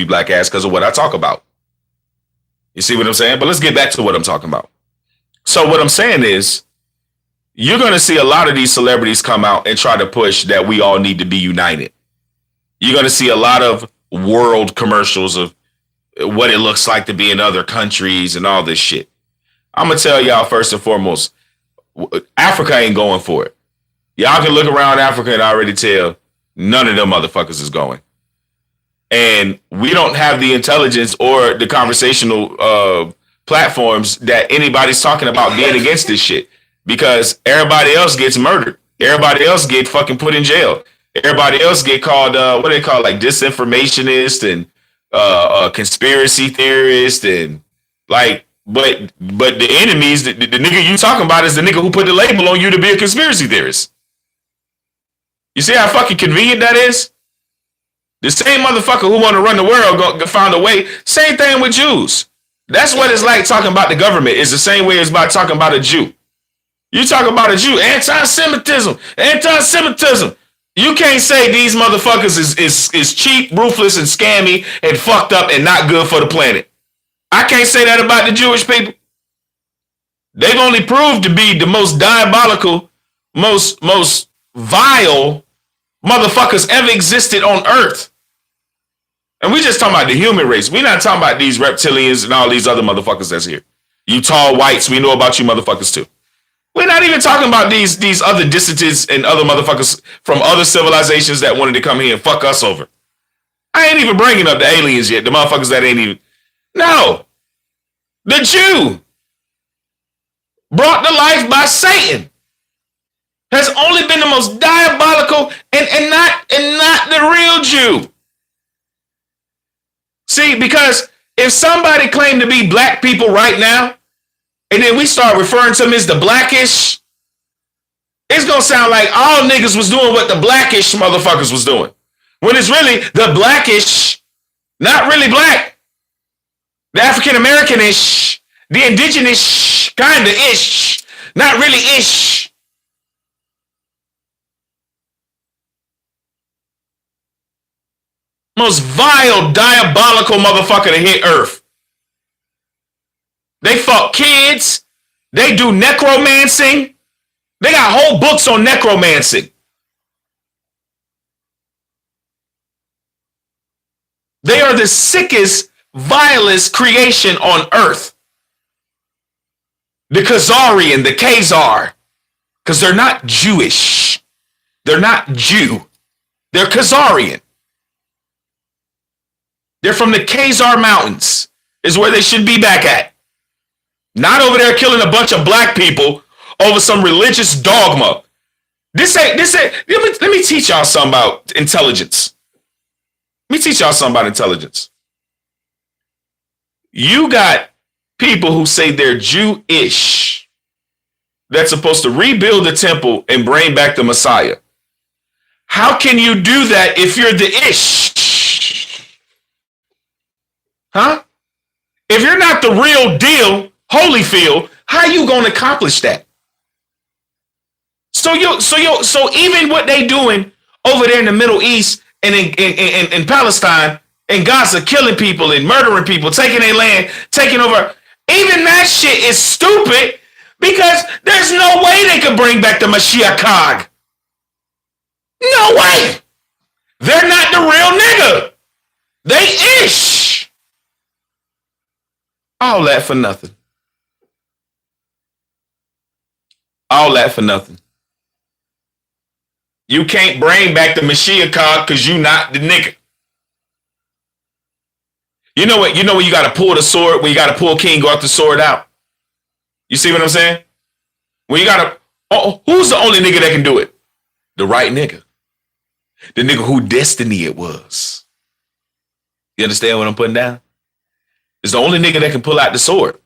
black ass because of what I talk about. You see what I'm saying? But let's get back to what I'm talking about. So what I'm saying is, you're going to see a lot of these celebrities come out and try to push that we all need to be united. You're going to see a lot of world commercials of what it looks like to be in other countries and all this shit. I'm going to tell y'all first and foremost, Africa ain't going for it. Y'all can look around Africa and already tell none of them motherfuckers is going. And we don't have the intelligence or the conversational platforms that anybody's talking about being against this shit, because everybody else gets murdered. Everybody else get fucking put in jail. Everybody else get called, what do they call, like disinformationist and conspiracy theorist and like, but the enemies, the nigga you talking about is the nigga who put the label on you to be a conspiracy theorist. You see how fucking convenient that is? The same motherfucker who want to run the world found a way. Same thing with Jews. That's what it's like talking about the government. It's the same way as about talking about a Jew. You talk about a Jew, anti-Semitism. You can't say these motherfuckers is cheap, ruthless, and scammy, and fucked up, and not good for the planet. I can't say that about the Jewish people. They've only proved to be the most diabolical, most vile motherfuckers ever existed on Earth. And we just talking about the human race. We're not talking about these reptilians and all these other motherfuckers that's here. You tall whites, we know about you motherfuckers too. We're not even talking about these other dissidents and other motherfuckers from other civilizations that wanted to come here and fuck us over. I ain't even bringing up the aliens yet, the motherfuckers that ain't even. No. The Jew brought to life by Satan has only been the most diabolical and not the real Jew. See, because if somebody claimed to be black people right now, and then we start referring to them as the blackish, it's going to sound like all niggas was doing what the blackish motherfuckers was doing. When it's really the blackish, not really black, the African-American-ish, the indigenous kind of ish, not really ish. Most vile, diabolical motherfucker to hit Earth. They fuck kids. They do necromancing. They got whole books on necromancing. They are the sickest, vilest creation on Earth. The Khazarian, the Khazar. Because they're not Jewish. They're not Jew. They're Khazarian. They're from the Khazar Mountains. Is where they should be back at. Not over there killing a bunch of black people over some religious dogma. Let me teach y'all something about intelligence. You got people who say they're Jewish that's supposed to rebuild the temple and bring back the Messiah. How can you do that if you're the ish? Huh? If you're not the real deal, Holyfield, how you going to accomplish that? So even what they doing over there in the Middle East and in Palestine and Gaza, killing people and murdering people, taking their land, taking over, even that shit is stupid because there's no way they could bring back the Mashiach. No way. They're not the real nigga. They ish. All that for nothing. All that for nothing. You can't bring back the Mashiach because you not the nigga. You know what? You know when you got to pull the sword, when you got to pull King Arthur's sword out. You see what I'm saying? When you got to, who's the only nigga that can do it? The right nigga. The nigga who destiny it was. You understand what I'm putting down? It's the only nigga that can pull out the sword.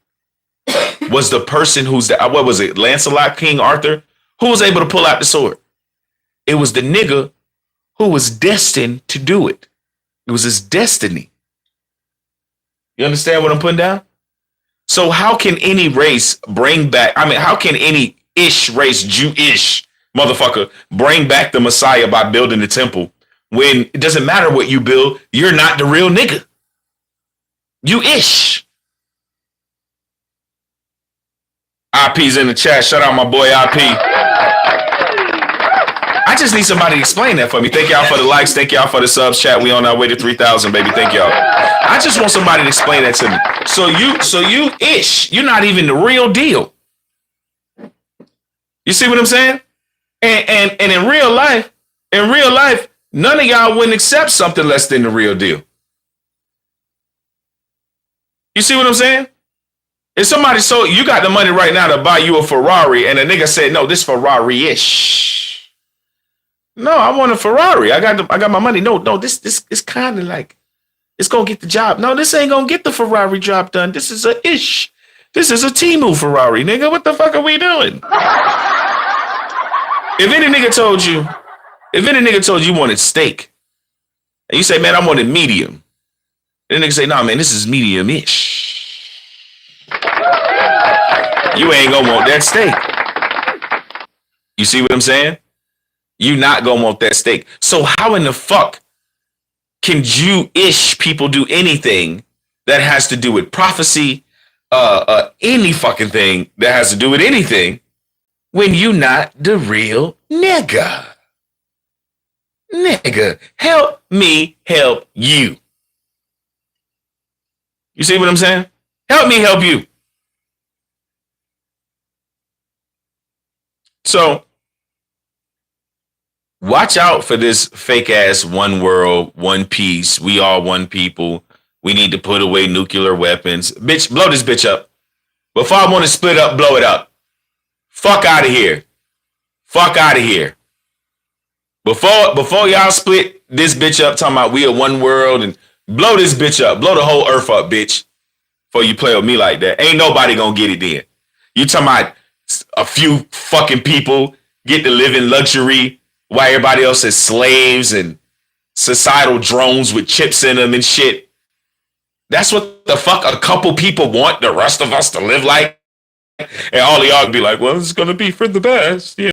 Was the person what was it? Lancelot, King Arthur? Who was able to pull out the sword? It was the nigga who was destined to do it. It was his destiny. You understand what I'm putting down? So how can any race bring back, how can any ish race, Jewish motherfucker, bring back the Messiah by building the temple when it doesn't matter what you build, you're not the real nigga. You ish. IP's in the chat. Shout out my boy IP. I just need somebody to explain that for me. Thank y'all for the likes. Thank y'all for the subs. Chat. We on our way to 3,000, baby. Thank y'all. I just want somebody to explain that to me. So you ish. You're not even the real deal. You see what I'm saying? And in real life, none of y'all wouldn't accept something less than the real deal. You see what I'm saying? If somebody sold, you got the money right now to buy you a Ferrari, and a nigga said, no, this Ferrari-ish. No, I want a Ferrari. I got my money. No, this is kind of like, it's gonna get the job. No, this ain't gonna get the Ferrari job done. This is a ish. This is a Temu Ferrari, nigga. What the fuck are we doing? If any nigga told you wanted steak, and you say, man, I wanted medium, and the nigga say, nah, man, this is medium-ish. You ain't gonna want that steak. You see what I'm saying? You not gonna want that steak. So how in the fuck can Jew-ish people do anything that has to do with prophecy, any fucking thing that has to do with anything, when you not the real nigga? Nigga, help me help you. You see what I'm saying? Help me help you. So watch out for this fake ass one world, one peace. We all one people. We need to put away nuclear weapons. Bitch, blow this bitch up. Before I want to split up, blow it up. Fuck out of here. Fuck out of here. Before y'all split this bitch up, talking about we are one world, and blow this bitch up. Blow the whole earth up, bitch. Before you play with me like that. Ain't nobody gonna get it then. You talking about a few fucking people get to live in luxury while everybody else is slaves and societal drones with chips in them and shit. That's what the fuck a couple people want the rest of us to live like. And all of y'all be like, well, it's going to be for the best. You know,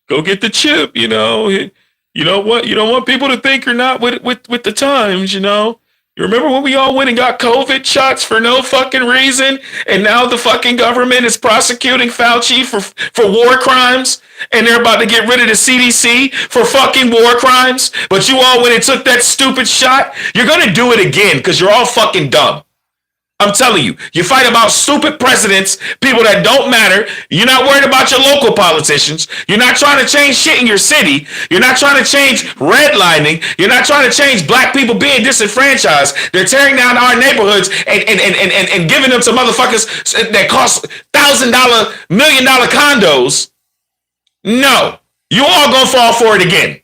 go get the chip, you know. You know what? You don't want people to think you're not with the times, you know. You remember when we all went and got COVID shots for no fucking reason? And now the fucking government is prosecuting Fauci for war crimes. And they're about to get rid of the CDC for fucking war crimes. But you all went and took that stupid shot. You're going to do it again because you're all fucking dumb. I'm telling you, you fight about stupid presidents, people that don't matter. You're not worried about your local politicians. You're not trying to change shit in your city. You're not trying to change redlining. You're not trying to change black people being disenfranchised. They're tearing down our neighborhoods and giving them to motherfuckers that cost $1,000, $1 million condos. No, you all gonna fall for it again.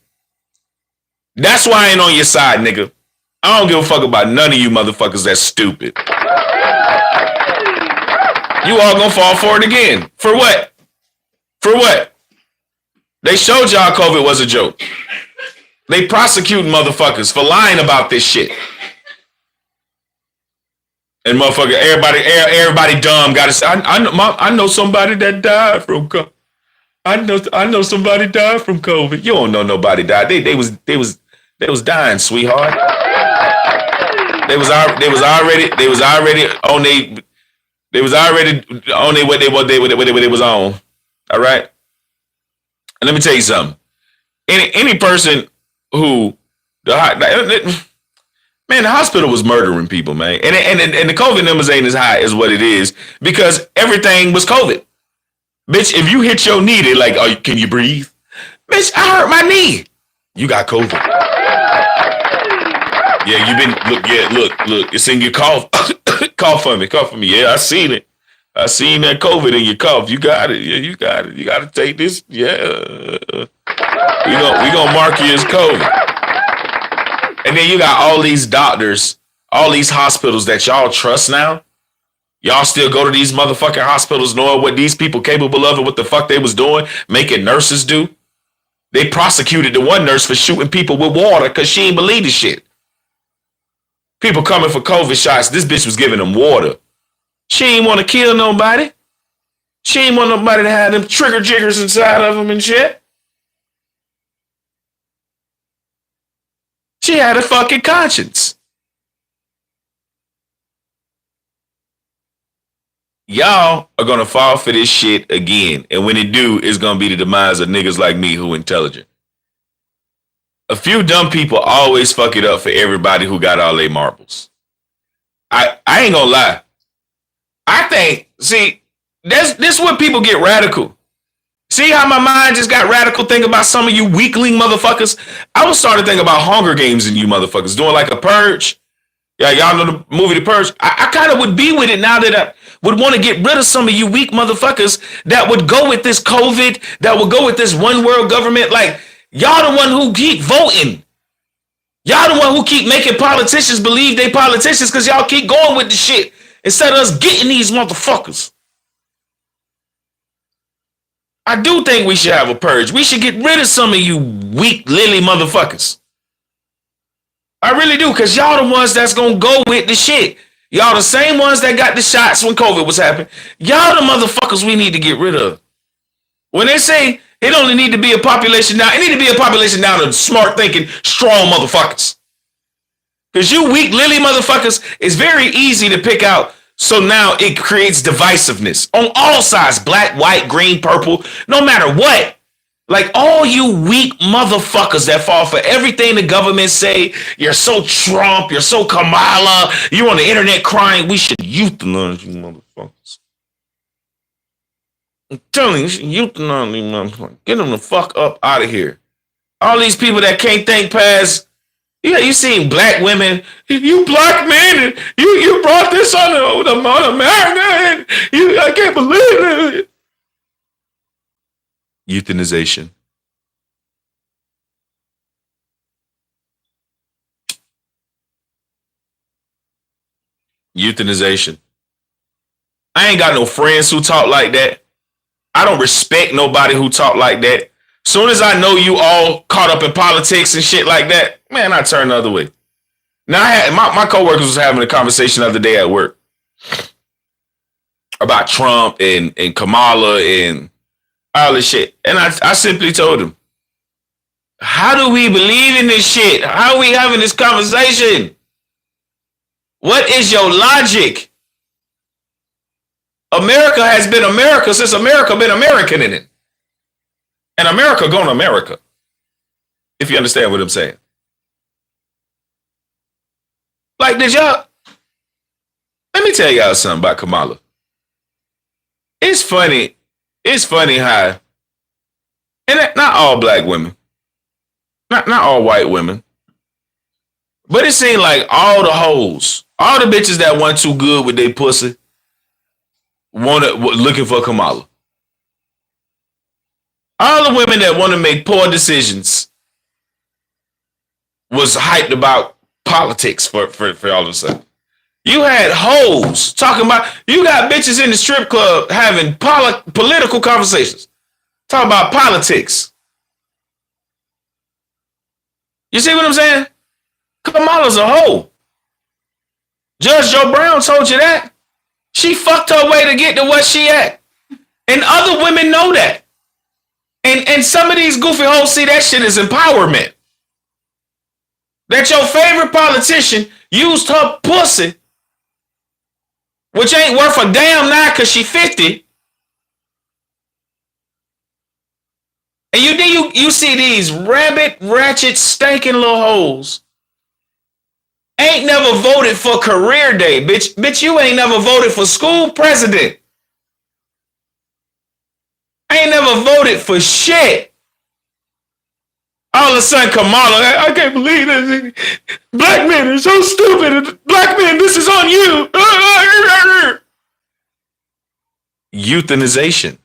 That's why I ain't on your side, nigga. I don't give a fuck about none of you motherfuckers that's stupid. You all gonna fall for it again. For what? For what? They showed y'all COVID was a joke. They prosecuting motherfuckers for lying about this shit. And motherfucker, everybody dumb. Got to. I know somebody that died from COVID. I know somebody died from COVID. You don't know nobody died. They was dying, sweetheart. They was already on what they was on. All right. And let me tell you something. Any person who the hospital was murdering people, man. And the COVID numbers ain't as high as what it is because everything was COVID. Bitch, if you hit your knee, they're like, oh, can you breathe? Bitch, I hurt my knee. You got COVID. Yeah, look, it's in your cough. Cough for me. Yeah, I seen it. I seen that COVID in your cough. You got it. Yeah, you got it. You got to take this. Yeah. We gonna mark you as COVID. And then you got all these doctors, all these hospitals that y'all trust now. Y'all still go to these motherfucking hospitals knowing what these people capable of and what the fuck they was doing, making nurses do. They prosecuted the one nurse for shooting people with water because she ain't believe the shit. People coming for COVID shots. This bitch was giving them water. She ain't want to kill nobody. She ain't want nobody to have them trigger jiggers inside of them and shit. She had a fucking conscience. y'all are gonna fall for this shit again. And when it do, it's gonna be the demise of niggas like me who intelligent. A few dumb people always fuck it up for everybody who got all their marbles. I ain't gonna lie. I think, see, this what people get radical. See how my mind just got radical thinking about some of you weakling motherfuckers? I was starting to think about Hunger Games and you motherfuckers doing like a purge. Yeah, y'all know the movie The Purge. I kind of would be with it now that I would want to get rid of some of you weak motherfuckers that would go with this COVID, that would go with this one world government. Like, y'all the one who keep voting. Y'all the one who keep making politicians believe they politicians because y'all keep going with the shit instead of us getting these motherfuckers. I do think we should have a purge. We should get rid of some of you weak lily motherfuckers. I really do, because y'all the ones that's going to go with the shit. Y'all the same ones that got the shots when COVID was happening. Y'all the motherfuckers we need to get rid of. When they say it only need to be a population now, it need to be a population now of smart thinking, strong motherfuckers. Because you weak lily motherfuckers, it's very easy to pick out. So now it creates divisiveness on all sides, black, white, green, purple, no matter what. Like all you weak motherfuckers that fall for everything the government say, you're so Trump, you're so Kamala, you're on the internet crying, we should euthanize you motherfuckers. I'm telling you, you should euthanize you motherfuckers. Get them the fuck up out of here. All these people that can't think past, yeah, you seen black women, you black men, you brought this on America, I can't believe it. Euthanization. Euthanization. I ain't got no friends who talk like that. I don't respect nobody who talk like that. Soon as I know you all caught up in politics and shit like that, man, I turn the other way. Now, my coworkers was having a conversation the other day at work about Trump and Kamala and all this shit. And I simply told him, how do we believe in this shit? How are we having this conversation? What is your logic? America has been America since America been American in it. And America going to America. If you understand what I'm saying. Like, did y'all... Let me tell y'all something about Kamala. It's funny how... And not all black women. Not all white women. But it seemed like all the hoes, all the bitches that weren't too good with their pussy, looking for Kamala. All the women that want to make poor decisions was hyped about politics for all of a sudden. You had hoes talking about, you got bitches in the strip club having political conversations. Talking about politics. You see what I'm saying? Kamala's a hoe. Judge Joe Brown told you that. She fucked her way to get to what she at. And other women know that. And some of these goofy hoes see that shit as empowerment. That your favorite politician used her pussy, which ain't worth a damn now because she 50. And you see these rabbit, ratchet, stinking little hoes. Ain't never voted for career day, bitch. Bitch, you ain't never voted for school president. Ain't never voted for shit. All of a sudden, Kamala, I can't believe this. Black men are so stupid. Black men, this is on you. Euthanization.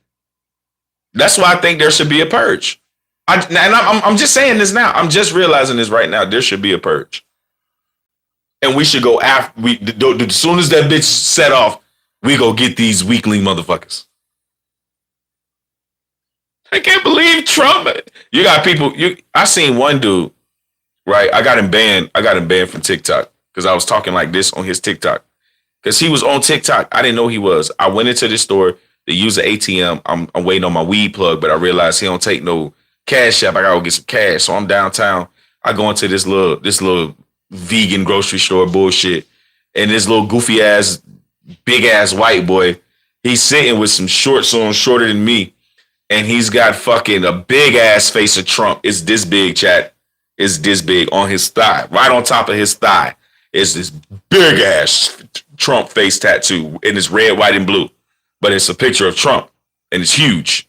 That's why I think there should be a purge. I'm just saying this now. I'm just realizing this right now. There should be a purge. And we should go after, as soon as that bitch set off, we go get these weakling motherfuckers. I can't believe Trump. You got people, I seen one dude, right? I got him banned from TikTok because I was talking like this on his TikTok. Because he was on TikTok. I didn't know he was. I went into this store to use the ATM. I'm waiting on my weed plug, but I realized he don't take no cash app. I gotta go get some cash. So I'm downtown. I go into this little vegan grocery store bullshit. And this little goofy ass, big ass white boy, He's sitting with some shorts on, shorter than me, and he's got fucking a big ass face of Trump. It's this big, chat. It's this big on his thigh. Right on top of his thigh is this big ass Trump face tattoo, and it's red, white, and blue. But it's a picture of Trump, and it's huge.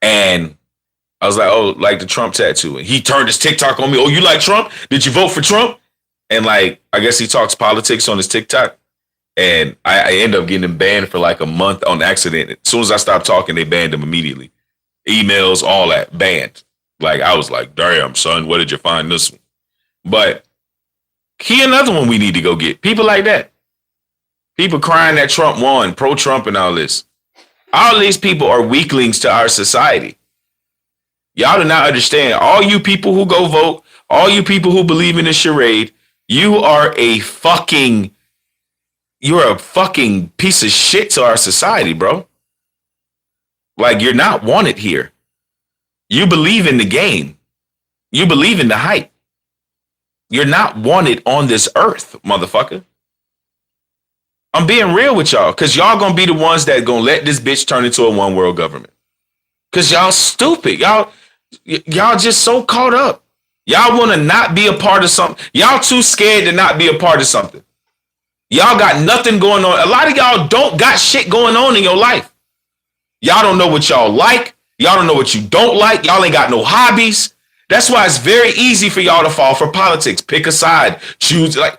And I was like, oh, like the Trump tattoo. And he turned his TikTok on me. Oh, you like Trump? Did you vote for Trump? And like, I guess he talks politics on his TikTok. And I end up getting him banned for like a month on accident. As soon as I stopped talking, they banned him immediately. Emails, all that, banned. Like, I was like, damn, son, where did you find this one? But he another one we need to go get. People like that. People crying that Trump won, pro-Trump and all this. All these people are weaklings to our society. Y'all do not understand. All you people who go vote, all you people who believe in the charade, you're a fucking piece of shit to our society, bro. Like, you're not wanted here. You believe in the game. You believe in the hype. You're not wanted on this earth, motherfucker. I'm being real with y'all, because y'all gonna be the ones that gonna let this bitch turn into a one world government. Because y'all stupid. Y'all just so caught up. Y'all want to not be a part of something. Y'all too scared to not be a part of something. Y'all got nothing going on. A lot of y'all don't got shit going on in your life. Y'all don't know what y'all like. Y'all don't know what you don't like. Y'all ain't got no hobbies. That's why it's very easy for y'all to fall for politics. Pick a side. Choose, like,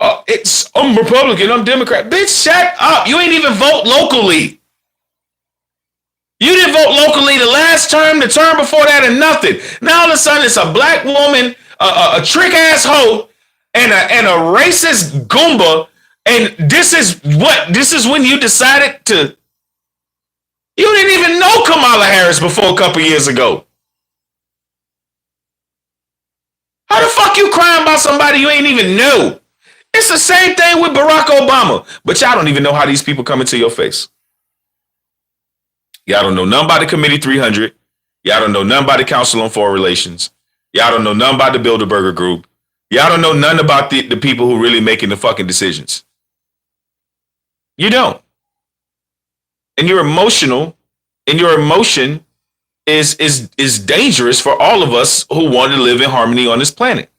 I'm Republican, I'm Democrat. Bitch, shut up. You ain't even vote locally. You didn't vote locally the last term, the term before that, and nothing. Now all of a sudden it's a black woman, a trick ass hoe, and a racist goomba. And this is when you decided to. You didn't even know Kamala Harris before a couple years ago. How the fuck you crying about somebody you ain't even know? It's the same thing with Barack Obama, but y'all don't even know how these people come into your face. Y'all don't know nothing about the Committee 300. Y'all don't know nothing about the Council on Foreign Relations. Y'all don't know nothing about the Bilderberger Group. Y'all don't know nothing about the people who really making the fucking decisions. You don't. And you're emotional, and your emotion is dangerous for all of us who want to live in harmony on this planet.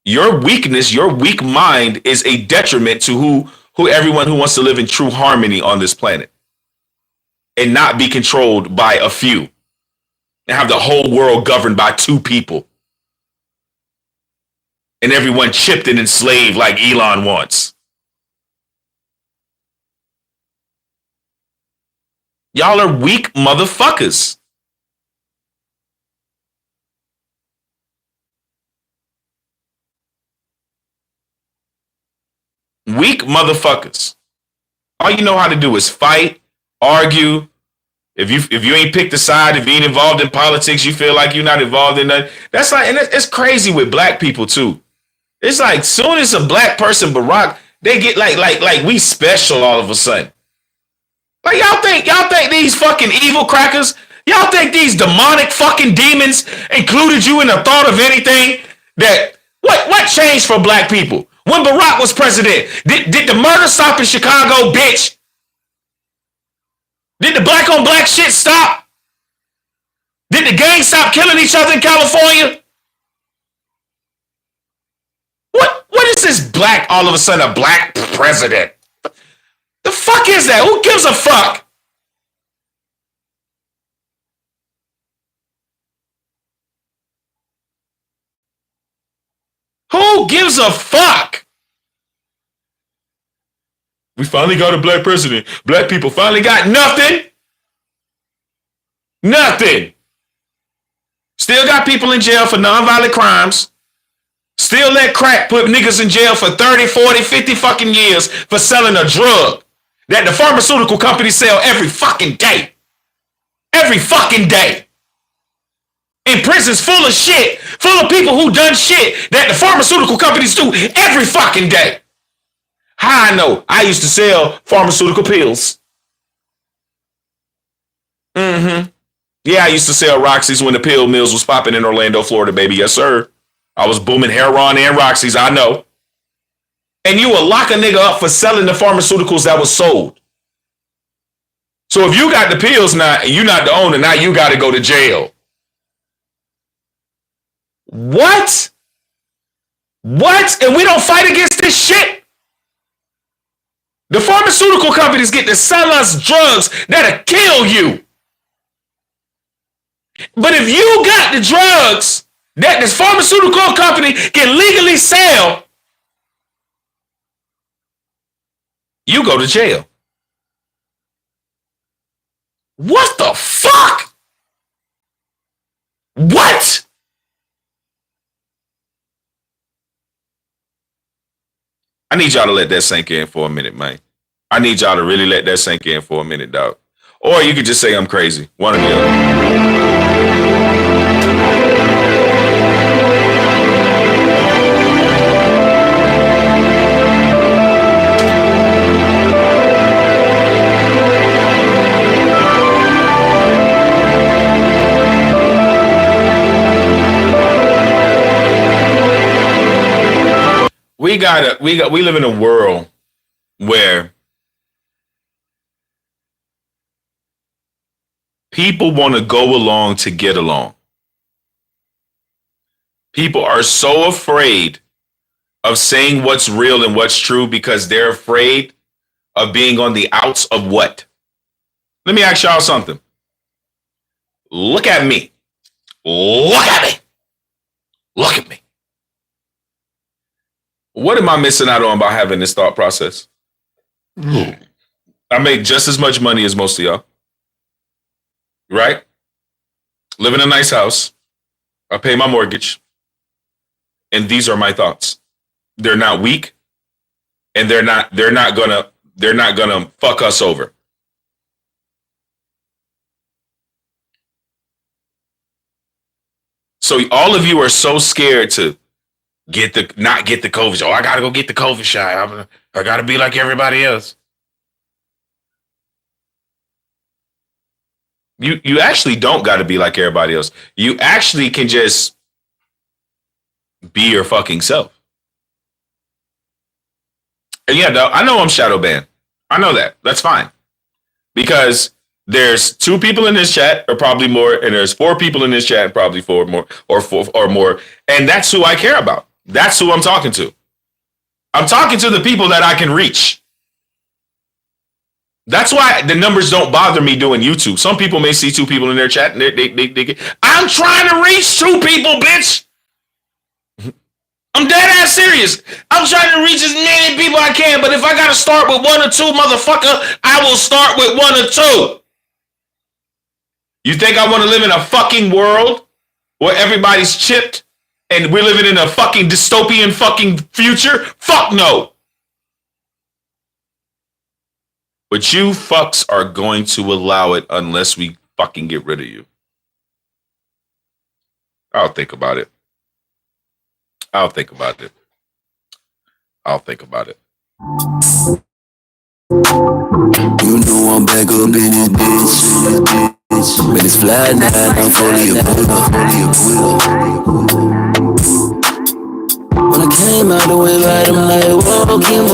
Your weakness, your weak mind is a detriment to who everyone who wants to live in true harmony on this planet. And not be controlled by a few. And have the whole world governed by two people. And everyone chipped and enslaved like Elon wants. Y'all are weak motherfuckers. Weak motherfuckers. All you know how to do is fight, argue. If you ain't picked a side, if you ain't involved in politics, you feel like you're not involved in that. That's like, and it's crazy with black people too. It's like soon as a black person, Barack, they get like we special all of a sudden. Like y'all think these fucking evil crackers, y'all think these demonic fucking demons included you in the thought of anything? That what changed for black people when Barack was president? Did the murder stop in Chicago, bitch? Did the black on black shit stop? Did the gang stop killing each other in California? What is this black, all of a sudden a black president? The fuck is that? Who gives a fuck? Who gives a fuck? We finally got a black president. Black people finally got nothing. Nothing. Still got people in jail for nonviolent crimes. Still let crack put niggas in jail for 30, 40, 50 fucking years for selling a drug that the pharmaceutical companies sell every fucking day. Every fucking day. In prisons full of shit, full of people who done shit that the pharmaceutical companies do every fucking day. How I know? I used to sell pharmaceutical pills. Mm-hmm. Yeah, I used to sell Roxy's when the pill mills was popping in Orlando, Florida, baby. Yes, sir. I was booming Heron and Roxy's, I know. And you will lock a nigga up for selling the pharmaceuticals that was sold. So if you got the pills now and you're not the owner, now you got to go to jail. What? What? And we don't fight against this shit? The pharmaceutical companies get to sell us drugs that'll kill you. But if you got the drugs that this pharmaceutical company can legally sell, you go to jail. What the fuck? What? I need y'all to let that sink in for a minute, man. I need y'all to really let that sink in for a minute, dog. Or you could just say I'm crazy. One or the other. We live in a world where people want to go along to get along. People are so afraid of saying what's real and what's true because they're afraid of being on the outs of what? Let me ask y'all something. Look at me. Look at me. Look at me. What am I missing out on by having this thought process? I make just as much money as most of y'all. Right? Live in a nice house. I pay my mortgage. And these are my thoughts. They're not weak. And they're not gonna fuck us over. So all of you are so scared to not get the COVID shot. Oh, I gotta go get the COVID shot. I gotta be like everybody else. You actually don't gotta be like everybody else. You actually can just be your fucking self. And yeah, though, I know I'm shadow banned. I know that. That's fine. Because there's 2 people in this chat, or probably more, and there's 4 people in this chat, probably 4 more, or 4 or more, and that's who I care about. That's who I'm talking to. I'm talking to the people that I can reach. That's why the numbers don't bother me doing YouTube. Some people may see 2 people in their chat, and they I'm trying to reach 2 people, bitch. I'm dead ass serious. I'm trying to reach as many people I can, but if I gotta start with 1 or 2, motherfucker, I will start with 1 or 2. You think I want to live in a fucking world where everybody's chipped and we're living in a fucking dystopian fucking future? Fuck no. But you fucks are going to allow it unless we fucking get rid of you. I'll think about it. I'll think about it. I'll think about it. You know I'm back up in this bitch. When it's fly now, I'm fully a When I came out the way right, I'm like, whoa, give me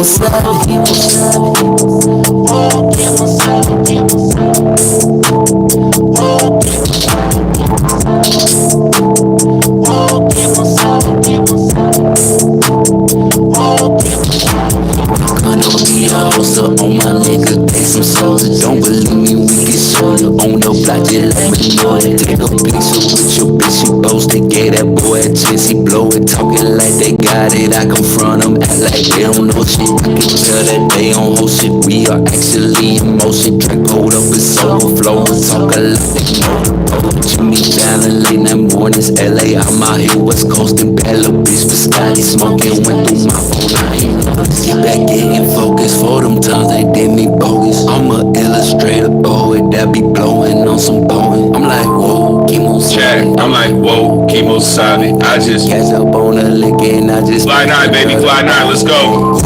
also on my niggas, they some soldiers. Don't believe me, we get shorter. On the block, just like me know it. Take a picture with your bitch, you post it. Gave that boy a chance, he blow it. Talking like they got it, I confront them, act like they don't know shit. I can tell that they on whole shit. We are actually in motion. Drink hold up, it's overflowing. Talk a lot, they know. Jimmy Fallon, late night mornings, LA. I'm out here, West Coast and Bella Beach. Biscotti smoking, went through my phone. I ain't noticed. Get back, getting focused. For them times they did me bogus. I'm a illustrator poet that be blowing on some poem. I'm like, whoa, chemo Chat. I'm like, whoa, chemo sabi. I just catch up on a lick and I just fly 9, baby, fly 9. Let's go.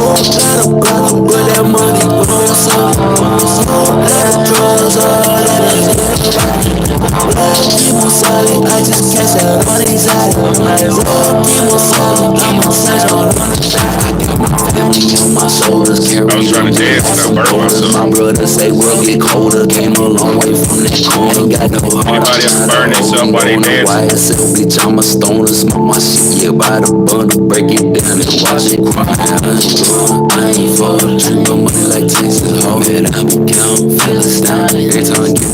Where that money goes up, that drugs, all that Chemo solid, I just catch that on exotic. I'm like, chemo solid, I'm a touch on the shot. I got my family on my shoulders, carry I was trying to dance and I burned myself. my brother say world get colder, came a long way from that corner. Ain't got no heart. Anybody else burn themselves while they dancing? Bitch, I'm a stoner, smoke my shit, yeah, by the bundle, break it down and watch it cry. I ain't for a drink, but money like Texas, ho. Man, I be counting Philistine. Every time I get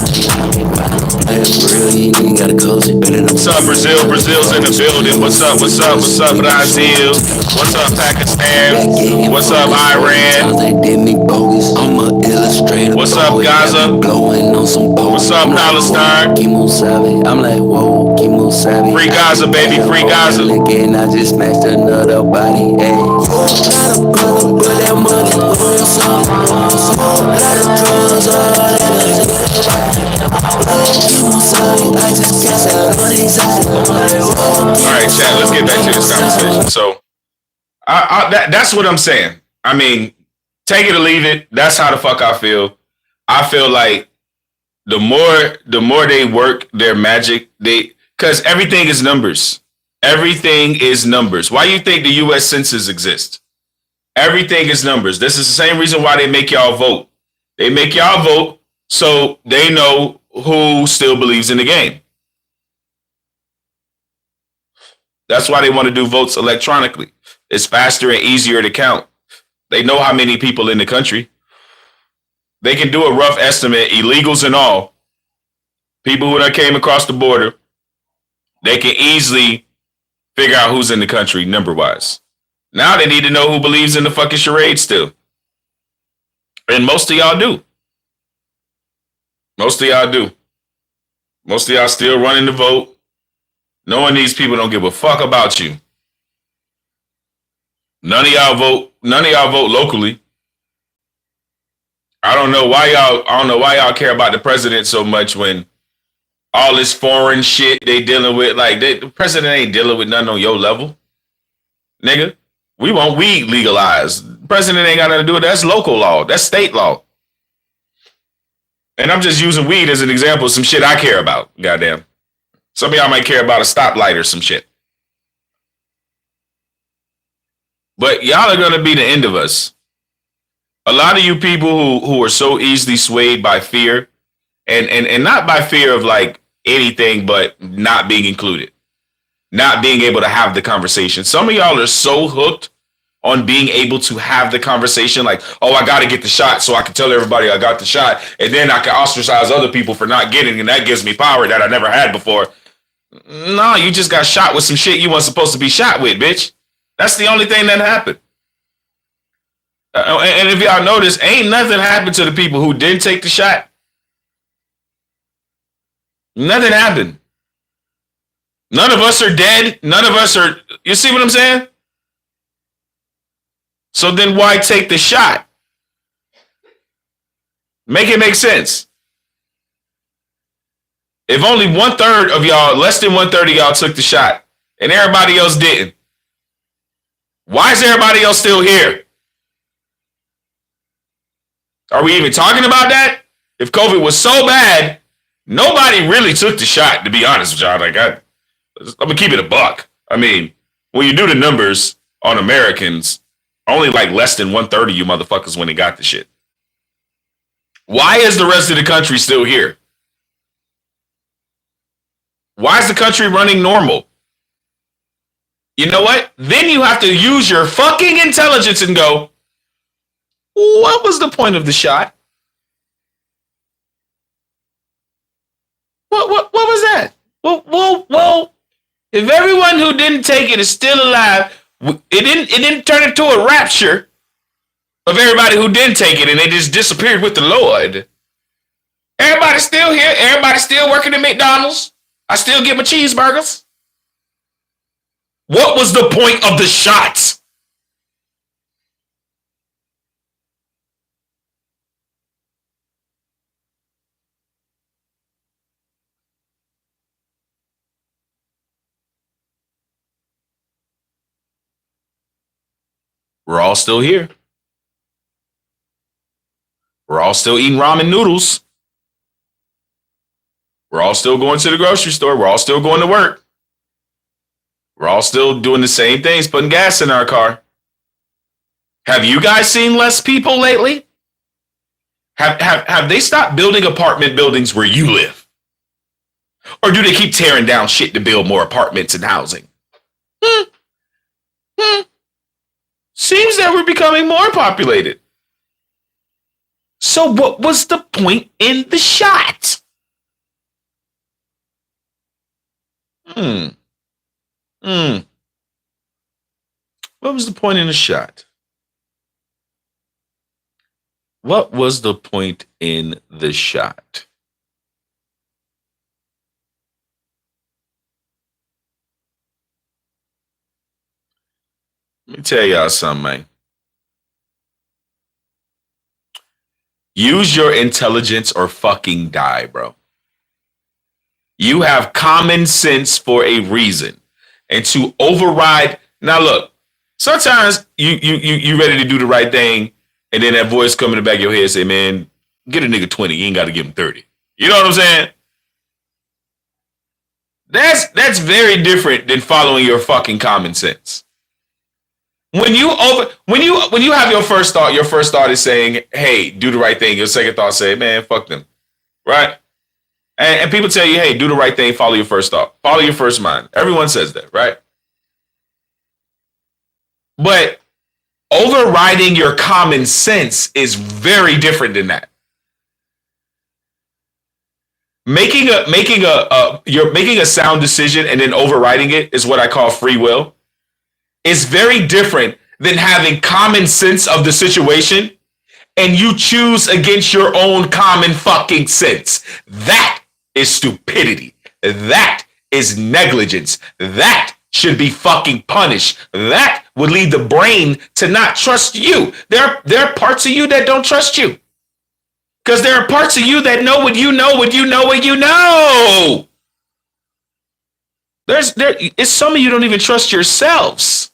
real, you ain't gotta coach it better than. What's up, Brazil? Brazil's in the building. What's up? What's up? What's up, Brazil? What's up, Pakistan? What's up, Iran? What's up, Gaza? What's up, Palestine? I'm like, whoa, chemo savvy. Free Gaza, baby, free Gaza. Again, I just smashed another body, ayy. All right, chat, let's get back to this conversation. So, that's what I'm saying. I mean, take it or leave it. That's how the fuck I feel. I feel like the more they work their magic, because everything is numbers. Everything is numbers. Why do you think the U.S. Census exists? Everything is numbers. This is the same reason why they make y'all vote. They make y'all vote so they know who still believes in the game. That's why they want to do votes electronically. It's faster and easier to count. They know how many people in the country. They can do a rough estimate, illegals and all. People who done came across the border, they can easily figure out who's in the country number-wise. Now they need to know who believes in the fucking charade still. And most of y'all do. Most of y'all do. Most of y'all still running the vote, knowing these people don't give a fuck about you. None of y'all vote locally. I don't know why y'all care about the president so much when all this foreign shit they dealing with. Like, the president ain't dealing with nothing on your level. Nigga, we want weed legalized. The president ain't got nothing to do with that. That's local law. That's state law. And I'm just using weed as an example of some shit I care about. Goddamn. Some of y'all might care about a stoplight or some shit. But y'all are going to be the end of us. A lot of you people who are so easily swayed by fear, and not by fear of like anything, but not being included, not being able to have the conversation. Some of y'all are so hooked on being able to have the conversation, like, oh, I got to get the shot so I can tell everybody I got the shot, and then I can ostracize other people for not getting, and that gives me power that I never had before. No, you just got shot with some shit you weren't supposed to be shot with, bitch. That's the only thing that happened. And if y'all notice, ain't nothing happened to the people who didn't take the shot. Nothing happened. None of us are dead. None of us are, you see what I'm saying? So then why take the shot? Make it make sense. If only 1/3 of y'all, less than 1/3 of y'all took the shot and everybody else didn't, why is everybody else still here? Are we even talking about that? If COVID was so bad, nobody really took the shot, to be honest with y'all. Like, I'm going to keep it a buck. I mean, when you do the numbers on Americans, only like less than 1/3 of you motherfuckers when they got the shit. Why is the rest of the country still here? Why is the country running normal? You know what? Then you have to use your fucking intelligence and go, what was the point of the shot? What was that? Well, if everyone who didn't take it is still alive, it didn't turn into a rapture of everybody who didn't take it and they just disappeared with the Lord. Everybody's still here. Everybody's still working at McDonald's. I still get my cheeseburgers. What was the point of the shots? We're all still here. We're all still eating ramen noodles. We're all still going to the grocery store. We're all still going to work. We're all still doing the same things, putting gas in our car. Have you guys seen less people lately? Have they stopped building apartment buildings where you live? Or do they keep tearing down shit to build more apartments and housing? Seems that we're becoming more populated. So what was the point in the shot? What was the point in the shot? What was the point in the shot? Let me tell y'all something, man. Use your intelligence or fucking die, bro. You have common sense for a reason. And to override, now look, sometimes you ready to do the right thing, and then that voice come in the back of your head and say, man, get a nigga 20, you ain't got to give him 30. You know what I'm saying? That's very different than following your fucking common sense. When you have your first thought is saying, hey, do the right thing. Your second thought say, man, fuck them. Right? And people tell you, hey, do the right thing, follow your first thought. Follow your first mind. Everyone says that, right? But overriding your common sense is very different than that. Making a sound decision and then overriding it is what I call free will. It's very different than having common sense of the situation and you choose against your own common fucking sense. That is stupidity. That is negligence. That should be fucking punished. That would lead the brain to not trust you. There are parts of you that don't trust you. Because there are parts of you that know what you know, what you know, what you know. It's some of you don't even trust yourselves.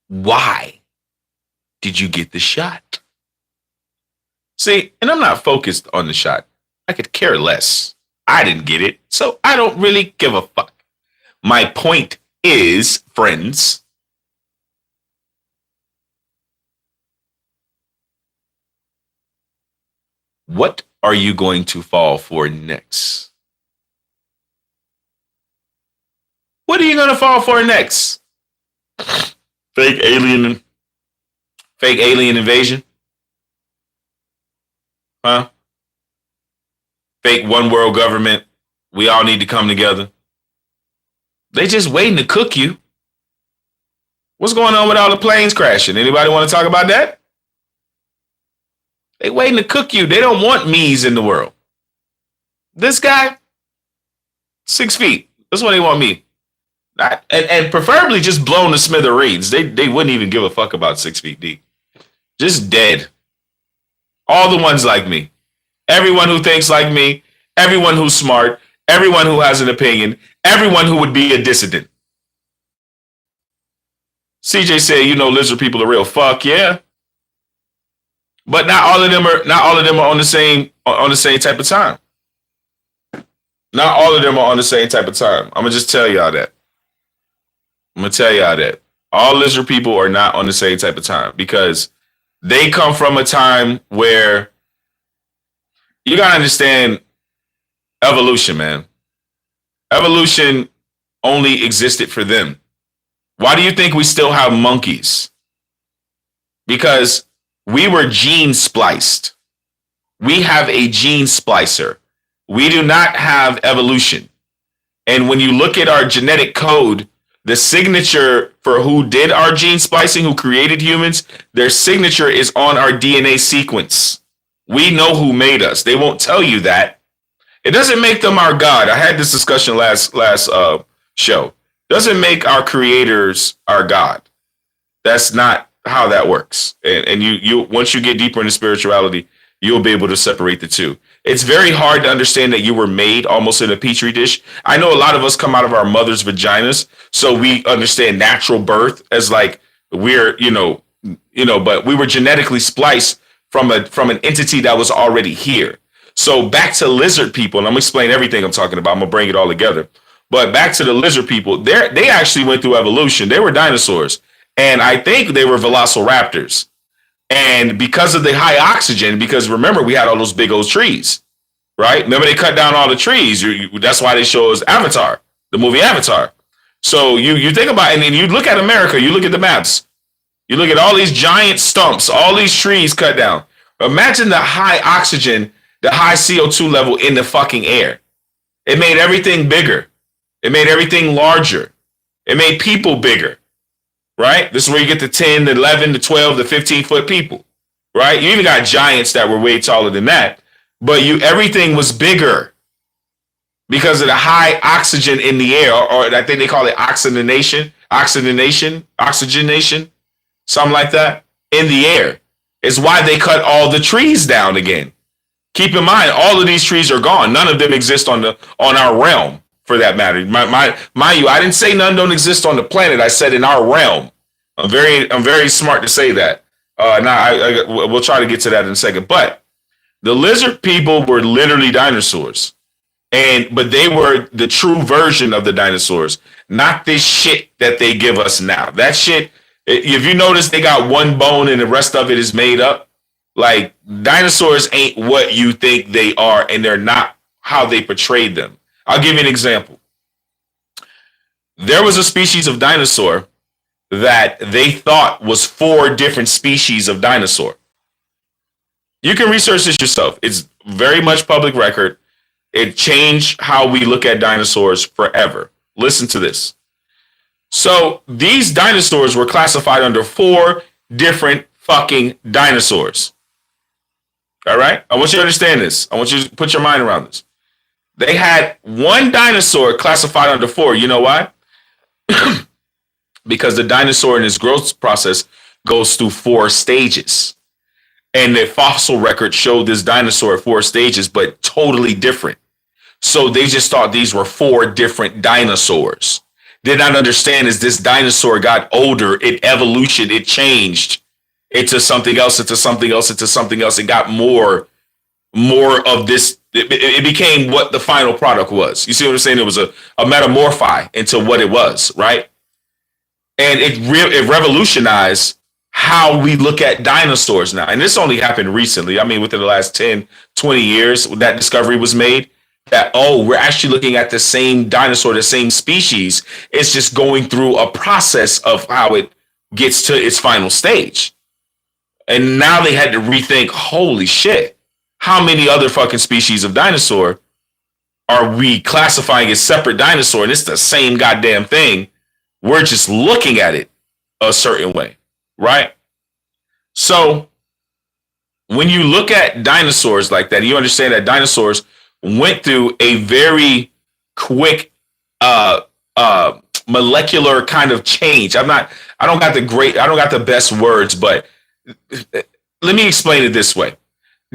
Why did you get the shot? See, and I'm not focused on the shot. I could care less. I didn't get it, so I don't really give a fuck. My point is, friends, what are you going to fall for next? What are you going to fall for next? Fake alien invasion? Huh? Fake one world government. We all need to come together. They just waiting to cook you. What's going on with all the planes crashing? Anybody want to talk about that? They waiting to cook you. They don't want me's in the world. This guy, 6 feet. That's what they want me. And preferably just blown to smithereens. They wouldn't even give a fuck about 6 feet deep. Just dead. All the ones like me. Everyone who thinks like me. Everyone who's smart. Everyone who has an opinion. Everyone who would be a dissident. CJ said, you know, lizard people are real. Fuck yeah. But not all of them are on the same type of time. Not all of them are on the same type of time. I'm gonna just tell y'all that. All lizard people are not on the same type of time because they come from a time where you gotta understand evolution, man. Evolution only existed for them. Why do you think we still have monkeys? Because we were gene spliced. We have a gene splicer. We do not have evolution. And when you look at our genetic code, the signature for who did our gene splicing, who created humans, their signature is on our DNA sequence. We know who made us. They won't tell you that. It doesn't make them our God. I had this discussion last show. Doesn't make our creators our God. That's not how that works. And you once you get deeper into spirituality, you'll be able to separate the two. It's very hard to understand that you were made almost in a petri dish. I know a lot of us come out of our mother's vaginas, so we understand natural birth as like we're, but we were genetically spliced from an entity that was already here. So back to lizard people, and I'm gonna explain everything I'm talking about. I'm gonna bring it all together. But back to the lizard people, they actually went through evolution. They were dinosaurs, and I think they were velociraptors. And because of the high oxygen, because remember we had all those big old trees, right? Remember they cut down all the trees. That's why they show us Avatar, the movie Avatar. So you think about it, and then you look at America, you look at the maps, you look at all these giant stumps, all these trees cut down. Imagine the high oxygen, the high CO2 level in the fucking air. It made everything bigger. It made everything larger. It made people bigger, right? This is where you get the 10, the 11, the 12, the 15-foot people, right? You even got giants that were way taller than that, but everything was bigger because of the high oxygen in the air, or I think they call it oxygenation, something like that, in the air. It's why they cut all the trees down again. Keep in mind, all of these trees are gone. None of them exist on our realm, for that matter. Mind you, I didn't say none don't exist on the planet. I said in our realm. I'm very smart to say that. We'll try to get to that in a second. But the lizard people were literally dinosaurs, but they were the true version of the dinosaurs, not this shit that they give us now. That shit. If you notice, they got one bone and the rest of it is made up. Like, dinosaurs ain't what you think they are, and they're not how they portrayed them. I'll give you an example. There was a species of dinosaur that they thought was 4 different species of dinosaur. You can research this yourself. It's very much public record. It changed how we look at dinosaurs forever. Listen to this. So these dinosaurs were classified under 4 different fucking dinosaurs. All right? I want you to understand this. I want you to put your mind around this. They had one dinosaur classified under 4. You know why? Because the dinosaur in its growth process goes through 4 stages. And the fossil record showed this dinosaur at 4 stages, but totally different. So they just thought these were 4 different dinosaurs. Did not understand as this dinosaur got older, it changed into something else, into something else, into something else. It got more of this. It became what the final product was. You see what I'm saying? It was a metamorphi into what it was, right? And it revolutionized how we look at dinosaurs now. And this only happened recently. I mean, within the last 10, 20 years, that discovery was made. That, we're actually looking at the same dinosaur, the same species. It's just going through a process of how it gets to its final stage. And now they had to rethink, holy shit, how many other fucking species of dinosaur are we classifying as separate dinosaur? And it's the same goddamn thing. We're just looking at it a certain way, right? So when you look at dinosaurs like that, you understand that dinosaurs went through a very quick molecular kind of change. I don't got the best words, but let me explain it this way.